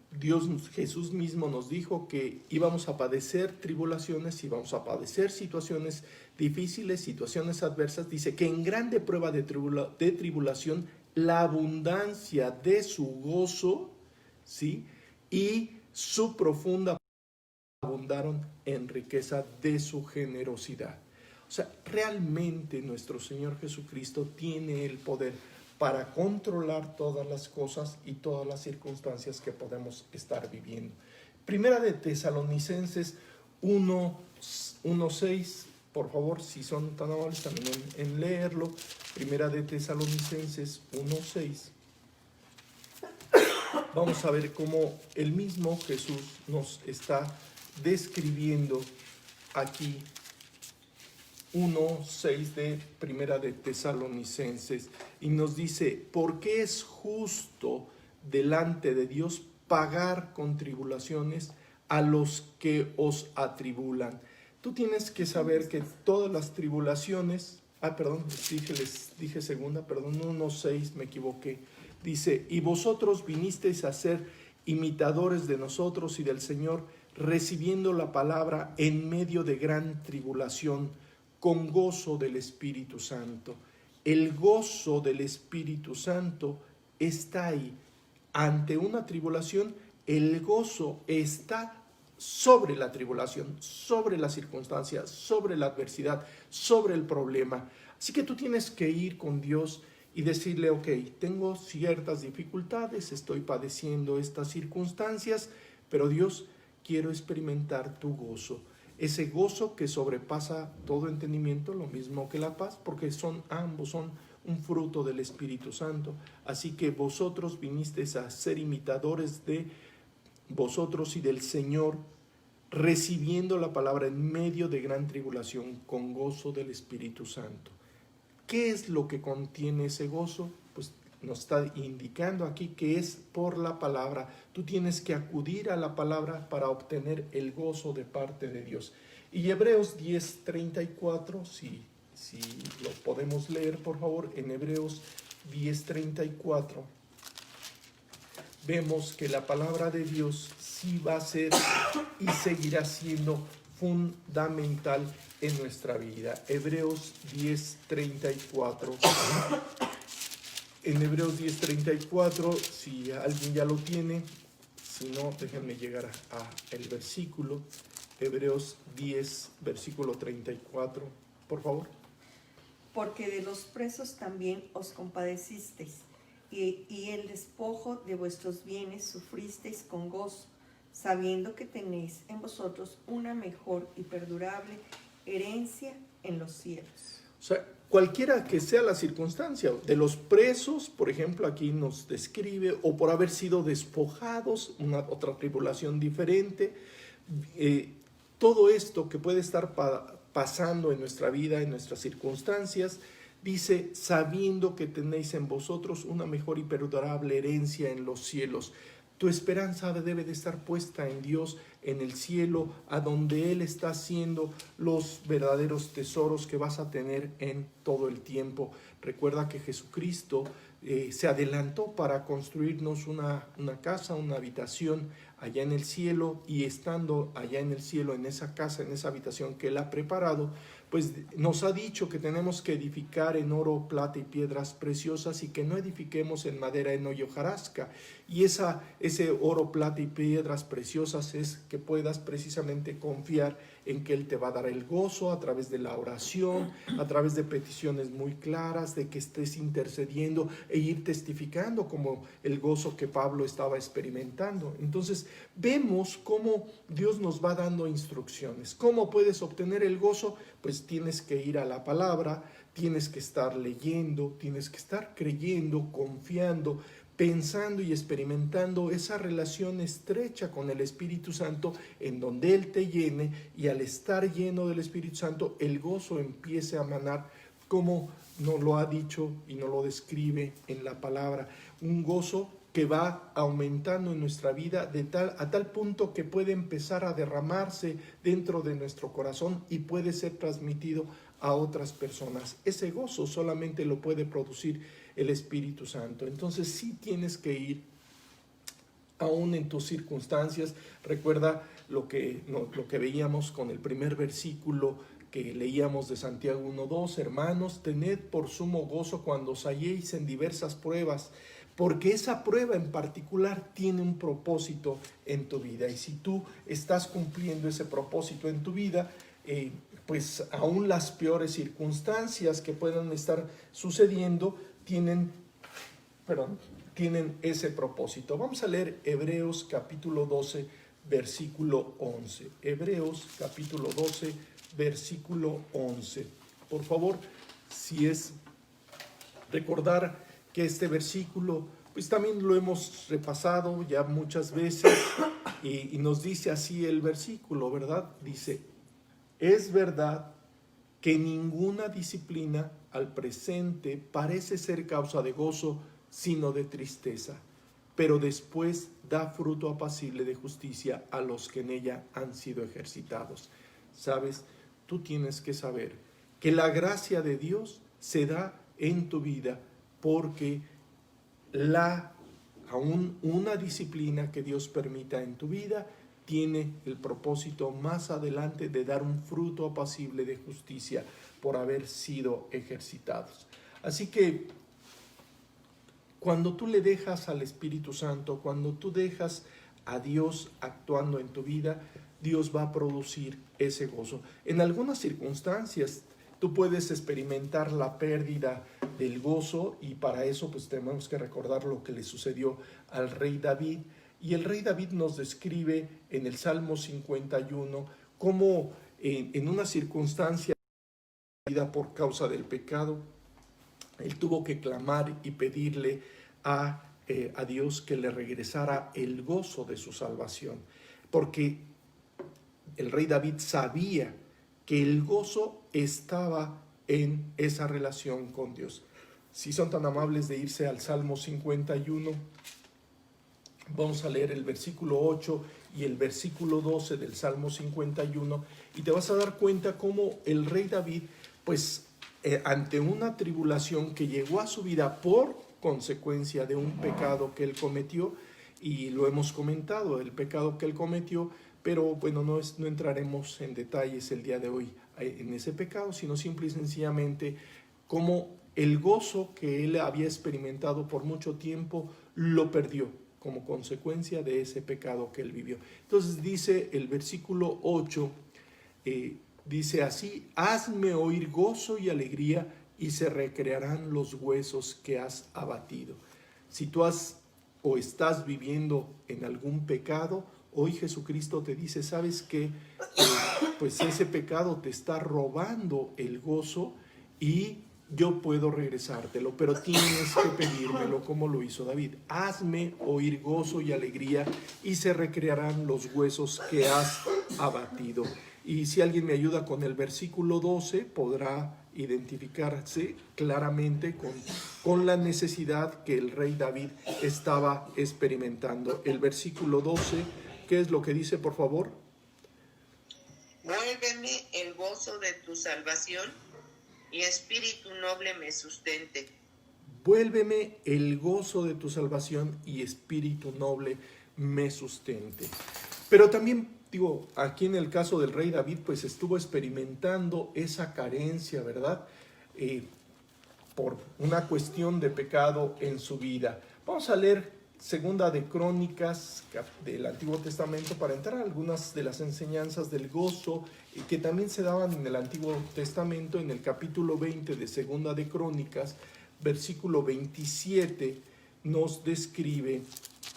Jesús mismo nos dijo que íbamos a padecer tribulaciones, íbamos a padecer situaciones difíciles, situaciones adversas. Dice que en grande prueba de tribulación, la abundancia de su gozo, ¿sí?, y su profunda abundaron en riqueza de su generosidad. O sea, realmente nuestro Señor Jesucristo tiene el poder para controlar todas las cosas y todas las circunstancias que podemos estar viviendo. Primera de Tesalonicenses 1:6, por favor, si son tan amables también en leerlo. Primera de Tesalonicenses 1:6. Vamos a ver cómo el mismo Jesús nos está describiendo aquí 1:6 de Primera de Tesalonicenses, y nos dice: porque es justo delante de Dios pagar con tribulaciones a los que os atribulan. Tú tienes que saber que todas las tribulaciones, dije segunda, 1:6, me equivoqué. Dice: y vosotros vinisteis a ser imitadores de nosotros y del Señor, recibiendo la palabra en medio de gran tribulación, con gozo del Espíritu Santo. El gozo del Espíritu Santo está ahí. Ante una tribulación, el gozo está sobre la tribulación, sobre la circunstancia, sobre la adversidad, sobre el problema. Así que tú tienes que ir con Dios y decirle: ok, tengo ciertas dificultades, estoy padeciendo estas circunstancias, pero Dios, quiero experimentar tu gozo. Ese gozo que sobrepasa todo entendimiento, lo mismo que la paz, porque ambos son un fruto del Espíritu Santo. Así que vosotros vinisteis a ser imitadores de vosotros y del Señor, recibiendo la palabra en medio de gran tribulación, con gozo del Espíritu Santo. ¿Qué es lo que contiene ese gozo? Pues nos está indicando aquí que es por la palabra. Tú tienes que acudir a la palabra para obtener el gozo de parte de Dios. Y Hebreos 10:34, si lo podemos leer, por favor, en Hebreos 10:34, vemos que la palabra de Dios sí va a ser y seguirá siendo fundamental en nuestra vida. Hebreos 10:34. En Hebreos 10:34, si alguien ya lo tiene, si no, déjenme llegar a el versículo. Hebreos 10, versículo 34, por favor. Porque de los presos también os compadecisteis, y el despojo de vuestros bienes sufristeis con gozo, sabiendo que tenéis en vosotros una mejor y perdurable herencia en los cielos. O sea, cualquiera que sea la circunstancia, de los presos, por ejemplo, aquí nos describe, o por haber sido despojados, otra tribulación diferente, todo esto que puede estar pasando en nuestra vida, en nuestras circunstancias, dice, sabiendo que tenéis en vosotros una mejor y perdurable herencia en los cielos. Tu esperanza debe de estar puesta en Dios, en el cielo, a donde Él está haciendo los verdaderos tesoros que vas a tener en todo el tiempo. Recuerda que Jesucristo se adelantó para construirnos una casa, una habitación allá en el cielo, y estando allá en el cielo, en esa casa, en esa habitación que Él ha preparado, pues nos ha dicho que tenemos que edificar en oro, plata y piedras preciosas, y que no edifiquemos en madera, heno y hojarasca. Y ese oro, plata y piedras preciosas es que puedas precisamente confiar en que Él te va a dar el gozo a través de la oración, a través de peticiones muy claras, de que estés intercediendo e ir testificando como el gozo que Pablo estaba experimentando. Entonces vemos cómo Dios nos va dando instrucciones. ¿Cómo puedes obtener el gozo? Pues tienes que ir a la palabra, tienes que estar leyendo, tienes que estar creyendo, confiando, pensando y experimentando esa relación estrecha con el Espíritu Santo, en donde Él te llene, y al estar lleno del Espíritu Santo, el gozo empiece a manar, como nos lo ha dicho y nos lo describe en la palabra. Un gozo que va aumentando en nuestra vida a tal punto que puede empezar a derramarse dentro de nuestro corazón y puede ser transmitido a otras personas. Ese gozo solamente lo puede producir el Espíritu Santo. Entonces sí tienes que ir, aún en tus circunstancias. Recuerda lo que veíamos con el primer versículo que leíamos de Santiago 1:2. Hermanos, tened por sumo gozo cuando os halléis en diversas pruebas, porque esa prueba en particular tiene un propósito en tu vida. Y si tú estás cumpliendo ese propósito en tu vida, pues aún las peores circunstancias que puedan estar sucediendo tienen ese propósito. Vamos a leer Hebreos capítulo 12, versículo 11. Hebreos capítulo 12, versículo 11. Por favor, si es recordar que este versículo, pues también lo hemos repasado ya muchas veces, y nos dice así el versículo, ¿verdad? Dice, es verdad que ninguna disciplina al presente parece ser causa de gozo, sino de tristeza, pero después da fruto apacible de justicia a los que en ella han sido ejercitados. ¿Sabes? Tú tienes que saber que la gracia de Dios se da en tu vida, porque aún una disciplina que Dios permita en tu vida tiene el propósito más adelante de dar un fruto apacible de justicia por haber sido ejercitados. Así que cuando tú le dejas al Espíritu Santo, cuando tú dejas a Dios actuando en tu vida, Dios va a producir ese gozo. En algunas circunstancias tú puedes experimentar la pérdida del gozo, y para eso pues tenemos que recordar lo que le sucedió al rey David. Y el rey David nos describe en el Salmo 51 cómo en una circunstancia por causa del pecado, él tuvo que clamar y pedirle a Dios que le regresara el gozo de su salvación, porque el rey David sabía que el gozo estaba en esa relación con Dios. Si son tan amables de irse al Salmo 51, vamos a leer el versículo 8 y el versículo 12 del Salmo 51 y te vas a dar cuenta cómo el rey David, pues ante una tribulación que llegó a su vida por consecuencia de un pecado que él cometió, y lo hemos comentado, el pecado que él cometió, pero bueno, no entraremos en detalles el día de hoy en ese pecado, sino simple y sencillamente cómo el gozo que él había experimentado por mucho tiempo lo perdió como consecuencia de ese pecado que él vivió. Entonces dice el versículo 8, dice así: hazme oír gozo y alegría y se recrearán los huesos que has abatido. Si tú has o estás viviendo en algún pecado, hoy Jesucristo te dice, ¿sabes qué? Pues ese pecado te está robando el gozo y yo puedo regresártelo, pero tienes que pedírmelo como lo hizo David. Hazme oír gozo y alegría y se recrearán los huesos que has abatido. Y si alguien me ayuda con el versículo 12, podrá identificarse claramente con la necesidad que el rey David estaba experimentando. El versículo 12, ¿qué es lo que dice, por favor? Vuélveme el gozo de tu salvación y espíritu noble me sustente. Vuélveme el gozo de tu salvación y espíritu noble me sustente. Pero también, digo, aquí en el caso del rey David, pues estuvo experimentando esa carencia, ¿verdad? Por una cuestión de pecado en su vida. Vamos a leer Segunda de Crónicas del Antiguo Testamento para entrar a algunas de las enseñanzas del gozo que también se daban en el Antiguo Testamento. En el capítulo 20 de Segunda de Crónicas, versículo 27, nos describe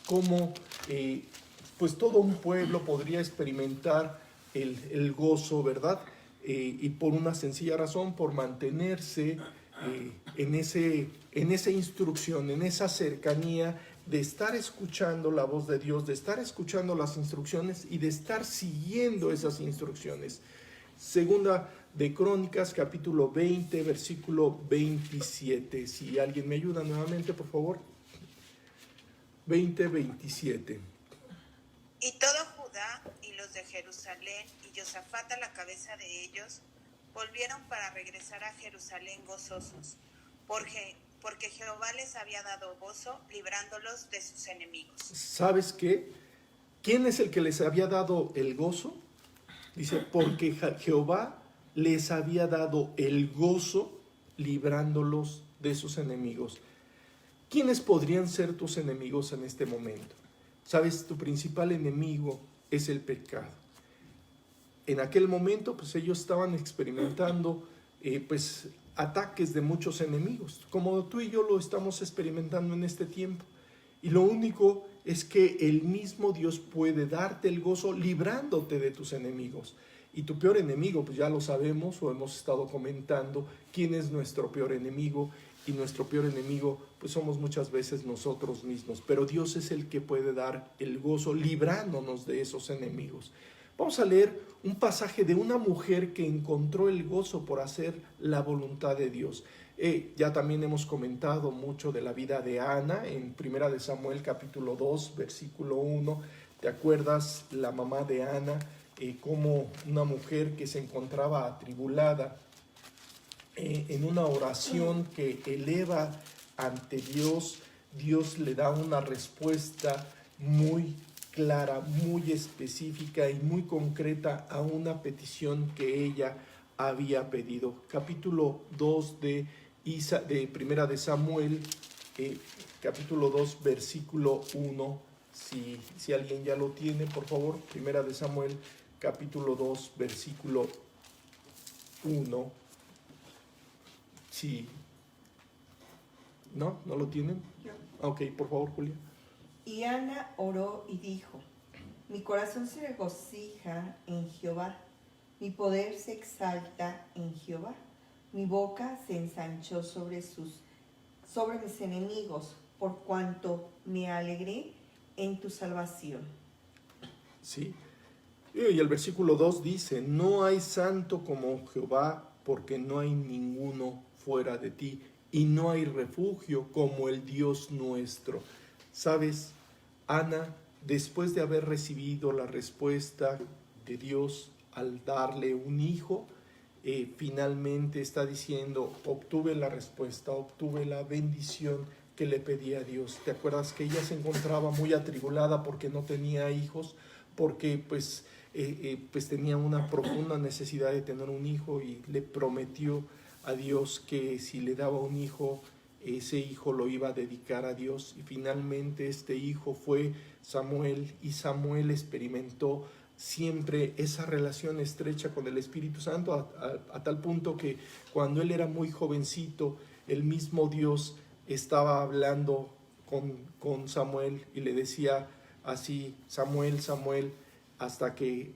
cómo pues todo un pueblo podría experimentar el gozo, ¿verdad? Y por una sencilla razón, por mantenerse en esa instrucción, en esa cercanía de estar escuchando la voz de Dios, de estar escuchando las instrucciones y de estar siguiendo esas instrucciones. Segunda de Crónicas, capítulo 20, versículo 27. Si alguien me ayuda nuevamente, por favor. 20, 27. Y todo Judá y los de Jerusalén y Josafat a la cabeza de ellos volvieron para regresar a Jerusalén gozosos, porque Jehová les había dado gozo librándolos de sus enemigos. ¿Sabes qué? ¿Quién es el que les había dado el gozo? Dice, porque Jehová les había dado el gozo librándolos de sus enemigos. ¿Quiénes podrían ser tus enemigos en este momento? Sabes, tu principal enemigo es el pecado. En aquel momento, pues ellos estaban experimentando, pues ataques de muchos enemigos, como tú y yo lo estamos experimentando en este tiempo. Y lo único es que el mismo Dios puede darte el gozo librándote de tus enemigos. Y tu peor enemigo, pues ya lo sabemos o hemos estado comentando quién es nuestro peor enemigo. Y nuestro peor enemigo, pues somos muchas veces nosotros mismos. Pero Dios es el que puede dar el gozo librándonos de esos enemigos. Vamos a leer un pasaje de una mujer que encontró el gozo por hacer la voluntad de Dios. Ya también hemos comentado mucho de la vida de Ana en Primera de Samuel capítulo 2, versículo 1. ¿Te acuerdas la mamá de Ana? Como una mujer que se encontraba atribulada en una oración que eleva ante Dios, Dios le da una respuesta muy clara, muy específica y muy concreta a una petición que ella había pedido. Capítulo 2 de Primera de Samuel, capítulo 2, versículo 1. Si alguien ya lo tiene, por favor, Primera de Samuel, capítulo 2, versículo 1. Sí. ¿No? ¿No lo tienen? Ok, por favor, Julia. Y Ana oró y dijo: mi corazón se regocija en Jehová, mi poder se exalta en Jehová, mi boca se ensanchó sobre mis enemigos, por cuanto me alegré en tu salvación. Sí. Y el versículo 2 dice: no hay santo como Jehová, porque no hay ninguno fuera de ti, y no hay refugio como el Dios nuestro. ¿Sabes? Ana, después de haber recibido la respuesta de Dios al darle un hijo, finalmente está diciendo, obtuve la respuesta, obtuve la bendición que le pedía a Dios. ¿Te acuerdas que ella se encontraba muy atribulada porque no tenía hijos? Porque pues tenía una profunda necesidad de tener un hijo, y le prometió a Dios que si le daba un hijo, ese hijo lo iba a dedicar a Dios. Y finalmente este hijo fue Samuel, y Samuel experimentó siempre esa relación estrecha con el Espíritu Santo, a tal punto que cuando él era muy jovencito, el mismo Dios estaba hablando con Samuel y le decía así: Samuel, Samuel, hasta que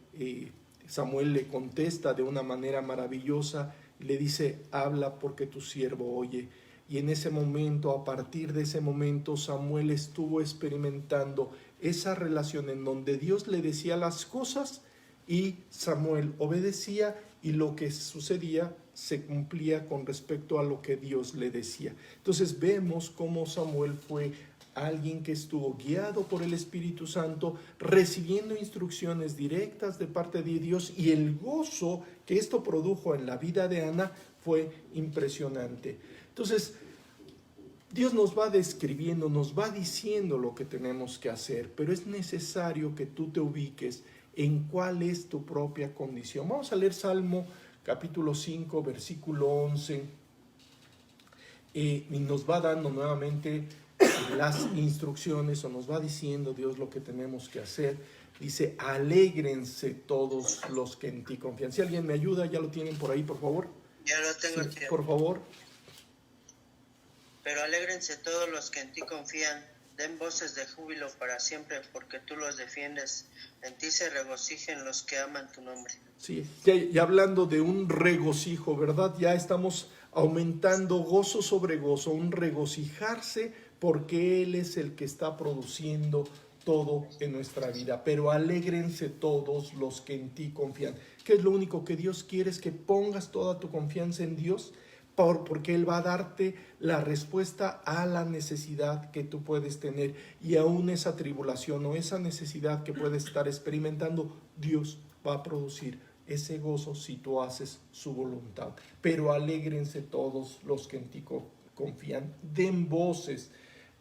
Samuel le contesta de una manera maravillosa, le dice: habla, porque tu siervo oye. Y en ese momento, a partir de ese momento, Samuel estuvo experimentando esa relación en donde Dios le decía las cosas y Samuel obedecía, y lo que sucedía se cumplía con respecto a lo que Dios le decía. Entonces vemos cómo Samuel fue alguien que estuvo guiado por el Espíritu Santo, recibiendo instrucciones directas de parte de Dios, y el gozo que esto produjo en la vida de Ana fue impresionante. Entonces, Dios nos va describiendo, nos va diciendo lo que tenemos que hacer, pero es necesario que tú te ubiques en cuál es tu propia condición. Vamos a leer Salmo capítulo 5, versículo 11, y nos va dando nuevamente las instrucciones, o nos va diciendo Dios lo que tenemos que hacer. Dice: alégrense todos los que en ti confían. Si alguien me ayuda, ya lo tienen por ahí, por favor. Ya lo tengo, Sí, tío. por favor. Pero alégrense todos los que en ti confían, den voces de júbilo para siempre, porque tú los defiendes. En ti se regocijen los que aman tu nombre. Sí, ya hablando de un regocijo, ¿verdad? Ya estamos aumentando gozo sobre gozo, un regocijarse, porque Él es el que está produciendo todo en nuestra vida. Pero alégrense todos los que en ti confían. ¿Qué es lo único que Dios quiere? Es que pongas toda tu confianza en Dios, porque Él va a darte la respuesta a la necesidad que tú puedes tener, y aún esa tribulación o esa necesidad que puedes estar experimentando, Dios va a producir ese gozo si tú haces su voluntad. Pero alégrense todos los que en ti confían, den voces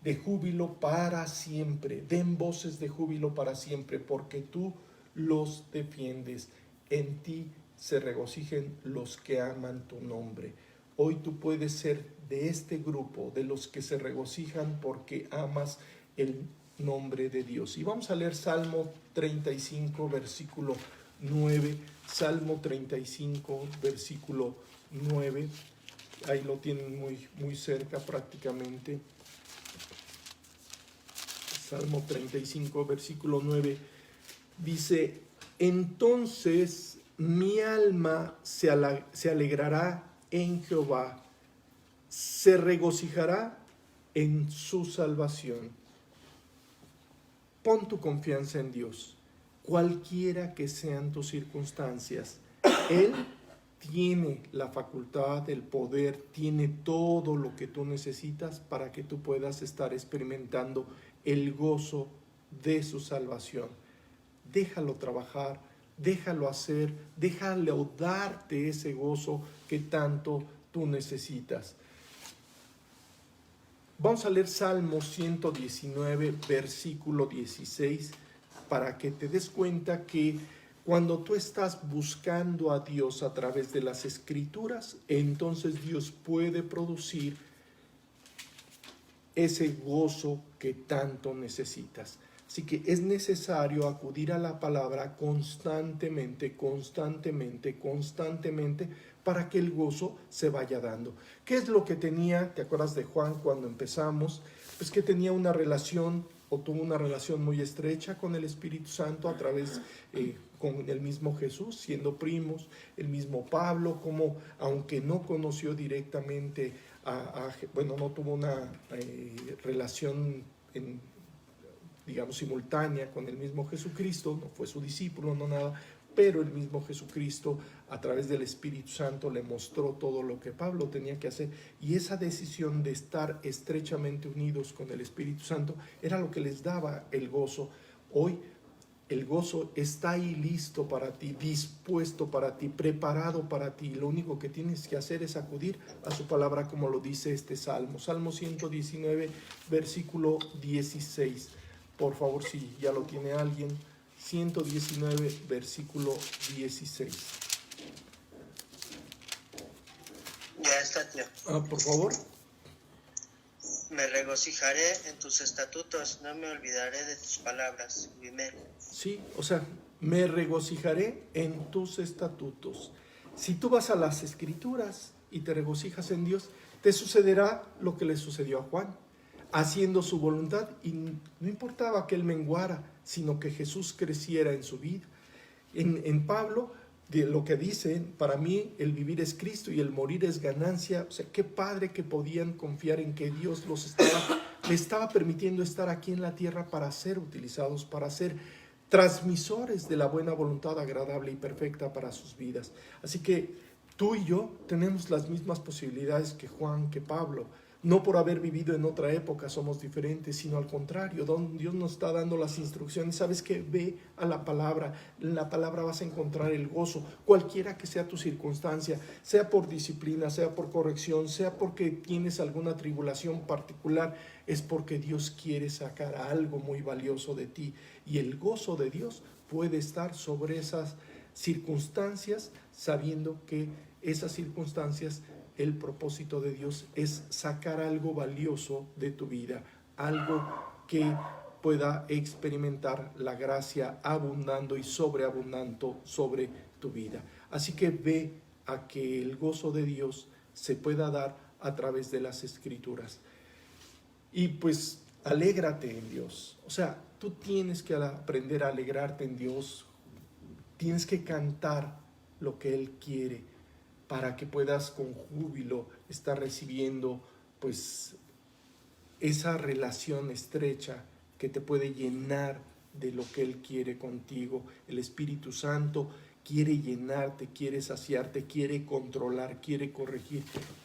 de júbilo para siempre, den voces de júbilo para siempre, porque tú los defiendes. En ti se regocijen los que aman tu nombre. Hoy tú puedes ser de este grupo, de los que se regocijan porque amas el nombre de Dios. Y vamos a leer Salmo 35, versículo 9. Salmo 35, versículo 9. Ahí lo tienen muy cerca prácticamente. Salmo 35, versículo 9. Dice: entonces mi alma se alegrará en Jehová, se regocijará en su salvación. Pon tu confianza en Dios, cualquiera que sean tus circunstancias. Él tiene la facultad, el poder, tiene todo lo que tú necesitas para que tú puedas estar experimentando el gozo de su salvación. Déjalo trabajar, déjalo hacer, déjalo darte ese gozo que tanto tú necesitas. Vamos a leer Salmo 119, versículo 16, para que te des cuenta que cuando tú estás buscando a Dios a través de las Escrituras, entonces Dios puede producir ese gozo que tanto necesitas. Así que es necesario acudir a la palabra constantemente, para que el gozo se vaya dando. ¿Qué es lo que tenía? ¿Te acuerdas de Juan cuando empezamos? Pues que tenía una relación, o tuvo una relación muy estrecha con el Espíritu Santo a través con el mismo Jesús, siendo primos, el mismo Pablo, como aunque no conoció directamente no tuvo una relación digamos simultánea con el mismo Jesucristo, no fue su discípulo, no nada, pero el mismo Jesucristo a través del Espíritu Santo le mostró todo lo que Pablo tenía que hacer, y esa decisión de estar estrechamente unidos con el Espíritu Santo era lo que les daba el gozo. Hoy el gozo está ahí listo para ti, dispuesto para ti, preparado para ti. Lo único que tienes que hacer es acudir a su palabra, como lo dice este Salmo. Salmo 119, versículo 16. Por favor, si ya lo tiene alguien. 119, versículo 16. Ya está, tío. Por favor. Me regocijaré en tus estatutos, no me olvidaré de tus palabras. Amén. Sí, o sea, me regocijaré en tus estatutos. Si tú vas a las Escrituras y te regocijas en Dios, te sucederá lo que le sucedió a Juan, haciendo su voluntad, y no importaba que él menguara, sino que Jesús creciera en su vida. En Pablo, de lo que dice, para mí el vivir es Cristo y el morir es ganancia. O sea, qué padre que podían confiar en que Dios le estaba permitiendo estar aquí en la tierra para ser utilizados, para ser transmisores de la buena voluntad agradable y perfecta para sus vidas. Así que tú y yo tenemos las mismas posibilidades que Juan, que Pablo. No por haber vivido en otra época somos diferentes, sino al contrario, Dios nos está dando las instrucciones. ¿Sabes qué? Ve a la palabra. En la palabra vas a encontrar el gozo, cualquiera que sea tu circunstancia, sea por disciplina, sea por corrección, sea porque tienes alguna tribulación particular, es porque Dios quiere sacar algo muy valioso de ti. Y el gozo de Dios puede estar sobre esas circunstancias, sabiendo que esas circunstancias, el propósito de Dios es sacar algo valioso de tu vida, algo que pueda experimentar la gracia abundando y sobreabundando sobre tu vida. Así que ve a que el gozo de Dios se pueda dar a través de las Escrituras. Y pues alégrate en Dios. O sea, tú tienes que aprender a alegrarte en Dios. Tienes que cantar lo que Él quiere, para que puedas con júbilo estar recibiendo pues esa relación estrecha que te puede llenar de lo que Él quiere contigo. El Espíritu Santo quiere llenarte, quiere saciarte, quiere controlar, quiere corregir,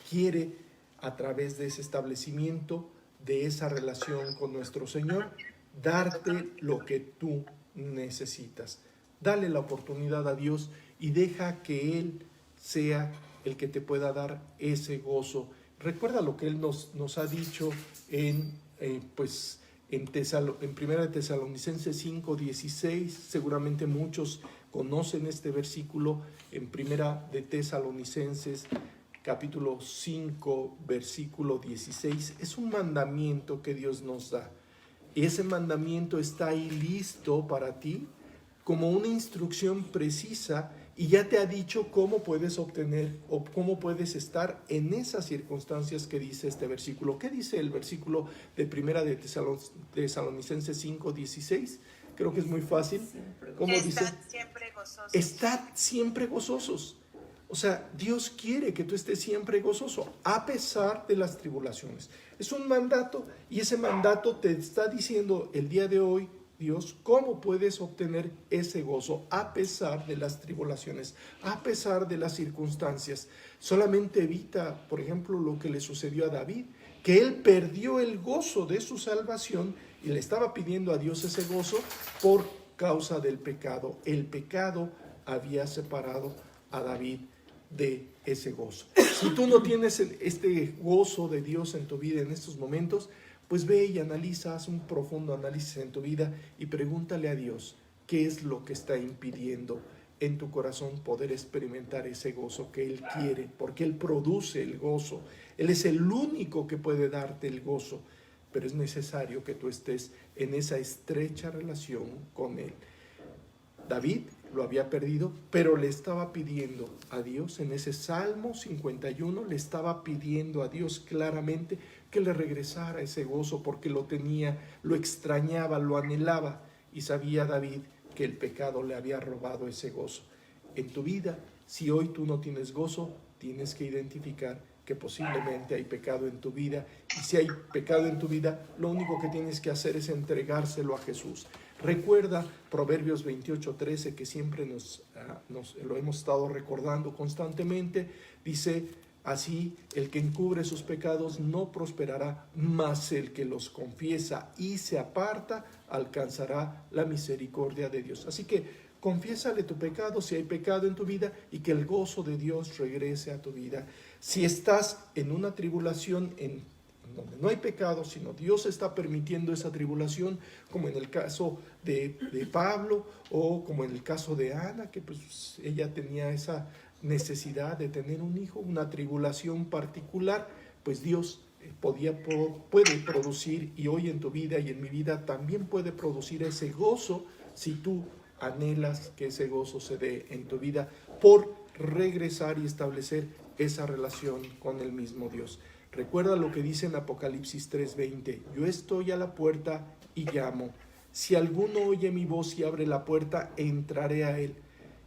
quiere a través de ese establecimiento, de esa relación con nuestro Señor, darte lo que tú necesitas. Dale la oportunidad a Dios y deja que Él sea el que te pueda dar ese gozo. Recuerda lo que Él nos ha dicho en 1 Tesalonicenses 5:16. Seguramente muchos conocen este versículo. En 1 Tesalonicenses capítulo 5, versículo 16. Es un mandamiento que Dios nos da. Ese mandamiento está ahí listo para ti como una instrucción precisa, y ya te ha dicho cómo puedes obtener o cómo puedes estar en esas circunstancias que dice este versículo. ¿Qué dice el versículo de 1 Tesalonicenses 5:16? Creo que es muy fácil. ¿Cómo dice? Estad siempre gozosos. Estad siempre gozosos. O sea, Dios quiere que tú estés siempre gozoso, a pesar de las tribulaciones. Es un mandato, y ese mandato te está diciendo el día de hoy, Dios, cómo puedes obtener ese gozo a pesar de las tribulaciones, a pesar de las circunstancias. Solamente evita, por ejemplo, lo que le sucedió a David, que él perdió el gozo de su salvación y le estaba pidiendo a Dios ese gozo por causa del pecado. El pecado había separado a David de ese gozo. Si tú no tienes este gozo de Dios en tu vida en estos momentos, pues ve y analiza, haz un profundo análisis en tu vida y pregúntale a Dios qué es lo que está impidiendo en tu corazón poder experimentar ese gozo que Él quiere, porque Él produce el gozo. Él es el único que puede darte el gozo, pero es necesario que tú estés en esa estrecha relación con Él. David lo había perdido, pero le estaba pidiendo a Dios, en ese Salmo 51, le estaba pidiendo a Dios claramente que le regresara ese gozo, porque lo tenía, lo extrañaba, lo anhelaba, y sabía David que el pecado le había robado ese gozo. En tu vida, si hoy tú no tienes gozo, tienes que identificar que posiblemente hay pecado en tu vida, y si hay pecado en tu vida, lo único que tienes que hacer es entregárselo a Jesús. Recuerda Proverbios 28:13, que siempre nos lo hemos estado recordando constantemente. Dice así: el que encubre sus pecados no prosperará, mas el que los confiesa y se aparta alcanzará la misericordia de Dios. Así que confiésale tu pecado si hay pecado en tu vida, y que el gozo de Dios regrese a tu vida. Si estás en una tribulación en donde no hay pecado, sino Dios está permitiendo esa tribulación, como en el caso de Pablo, o como en el caso de Ana, que pues ella tenía esa necesidad de tener un hijo, una tribulación particular, pues Dios puede producir, y hoy en tu vida y en mi vida también puede producir ese gozo, si tú anhelas que ese gozo se dé en tu vida por regresar y establecer esa relación con el mismo Dios. Recuerda lo que dice en Apocalipsis 3:20: yo estoy a la puerta y llamo. Si alguno oye mi voz y abre la puerta, entraré a él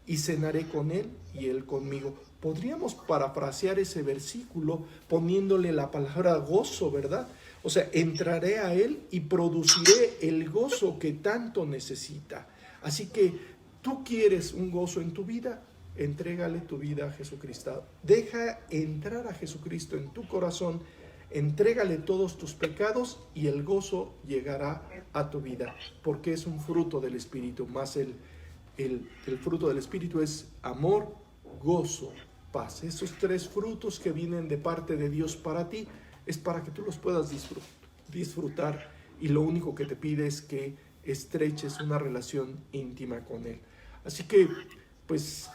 y cenaré con él y él conmigo. Podríamos parafrasear ese versículo poniéndole la palabra gozo, ¿verdad? O sea, entraré a él y produciré el gozo que tanto necesita. Así que tú quieres un gozo en tu vida, entrégale tu vida a Jesucristo. Deja entrar a Jesucristo en tu corazón, entrégale todos tus pecados y el gozo llegará a tu vida, porque es un fruto del Espíritu. Más el fruto del Espíritu es amor, gozo, paz. Esos tres frutos que vienen de parte de Dios para ti, es para que tú los puedas disfrutar, y lo único que te pide es que estreches una relación íntima con Él. Así que, pues,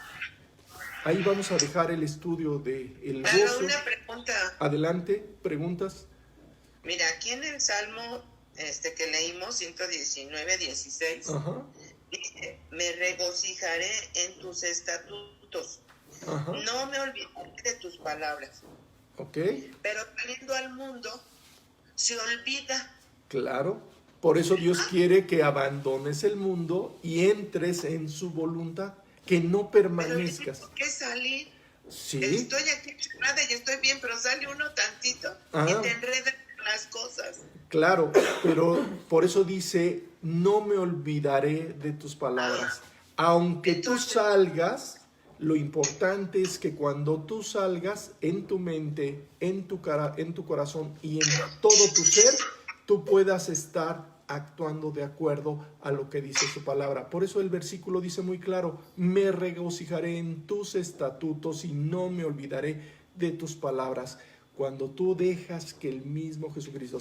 ahí vamos a dejar el estudio de el gozo. Una pregunta. Adelante, preguntas. Mira, aquí en el Salmo que leímos, 119:16, dice: me regocijaré en tus estatutos. No me olvidaré de tus palabras. Ok. Pero saliendo al mundo, se olvida. Claro. Por eso Dios quiere que abandones el mundo y entres en su voluntad, que no permanezcas. Pero ¿por qué salir? Sí. Estoy aquí chulada y estoy bien, pero sale uno tantito y te enredan las cosas. Claro, pero por eso dice: no me olvidaré de tus palabras. Aunque tú salgas, lo importante es que cuando tú salgas, en tu mente, en tu corazón y en todo tu ser, tú puedas estar actuando de acuerdo a lo que dice su palabra. Por eso el versículo dice muy claro: me regocijaré en tus estatutos y no me olvidaré de tus palabras. Cuando tú dejas que el mismo Jesucristo,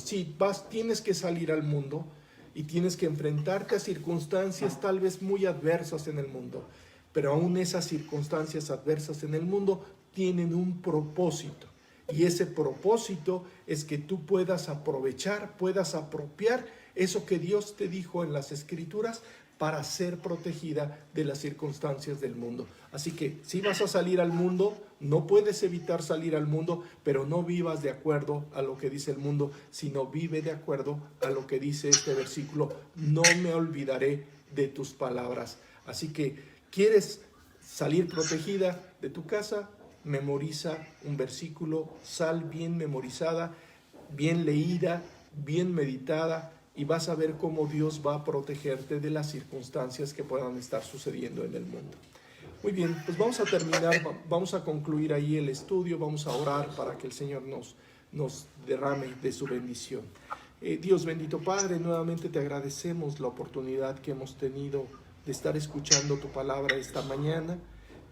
tienes que salir al mundo y tienes que enfrentarte a circunstancias tal vez muy adversas en el mundo, pero aún esas circunstancias adversas en el mundo tienen un propósito. Y ese propósito es que tú puedas aprovechar, puedas apropiar eso que Dios te dijo en las Escrituras para ser protegida de las circunstancias del mundo. Así que si vas a salir al mundo, no puedes evitar salir al mundo, pero no vivas de acuerdo a lo que dice el mundo, sino vive de acuerdo a lo que dice este versículo: no me olvidaré de tus palabras. Así que, ¿quieres salir protegida de tu casa? Memoriza un versículo, sal bien memorizada, bien leída, bien meditada, y vas a ver cómo Dios va a protegerte de las circunstancias que puedan estar sucediendo en el mundo. Muy bien, pues vamos a terminar, vamos a concluir ahí el estudio, vamos a orar para que el Señor nos derrame de su bendición. Dios bendito Padre, nuevamente te agradecemos la oportunidad que hemos tenido de estar escuchando tu palabra esta mañana.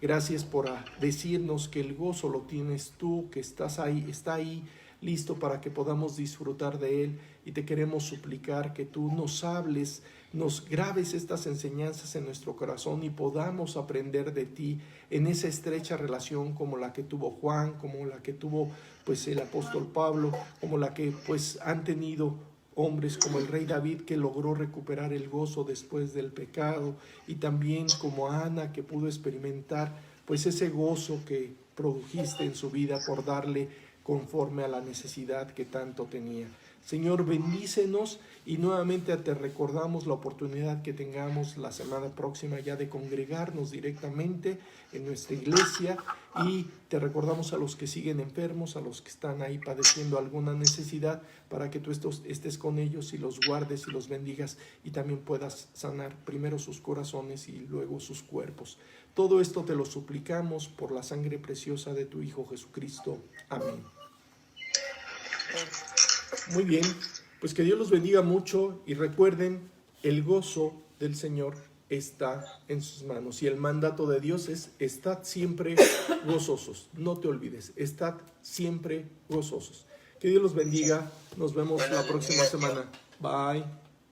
Gracias por decirnos que el gozo lo tienes tú, que está ahí listo para que podamos disfrutar de él, y te queremos suplicar que tú nos hables, nos grabes estas enseñanzas en nuestro corazón y podamos aprender de ti en esa estrecha relación como la que tuvo Juan, como la que tuvo pues el apóstol Pablo, como la que pues han tenido hombres como el rey David, que logró recuperar el gozo después del pecado, y también como Ana, que pudo experimentar pues ese gozo que produjiste en su vida por darle conforme a la necesidad que tanto tenía. Señor, bendícenos y nuevamente te recordamos la oportunidad que tengamos la semana próxima ya de congregarnos directamente en nuestra iglesia, y te recordamos a los que siguen enfermos, a los que están ahí padeciendo alguna necesidad, para que tú estés con ellos y los guardes y los bendigas, y también puedas sanar primero sus corazones y luego sus cuerpos. Todo esto te lo suplicamos por la sangre preciosa de tu Hijo Jesucristo. Amén. Muy bien, pues que Dios los bendiga mucho, y recuerden, el gozo del Señor está en sus manos, y el mandato de Dios es: estad siempre gozosos. No te olvides, estad siempre gozosos. Que Dios los bendiga. Nos vemos la próxima semana. Bye.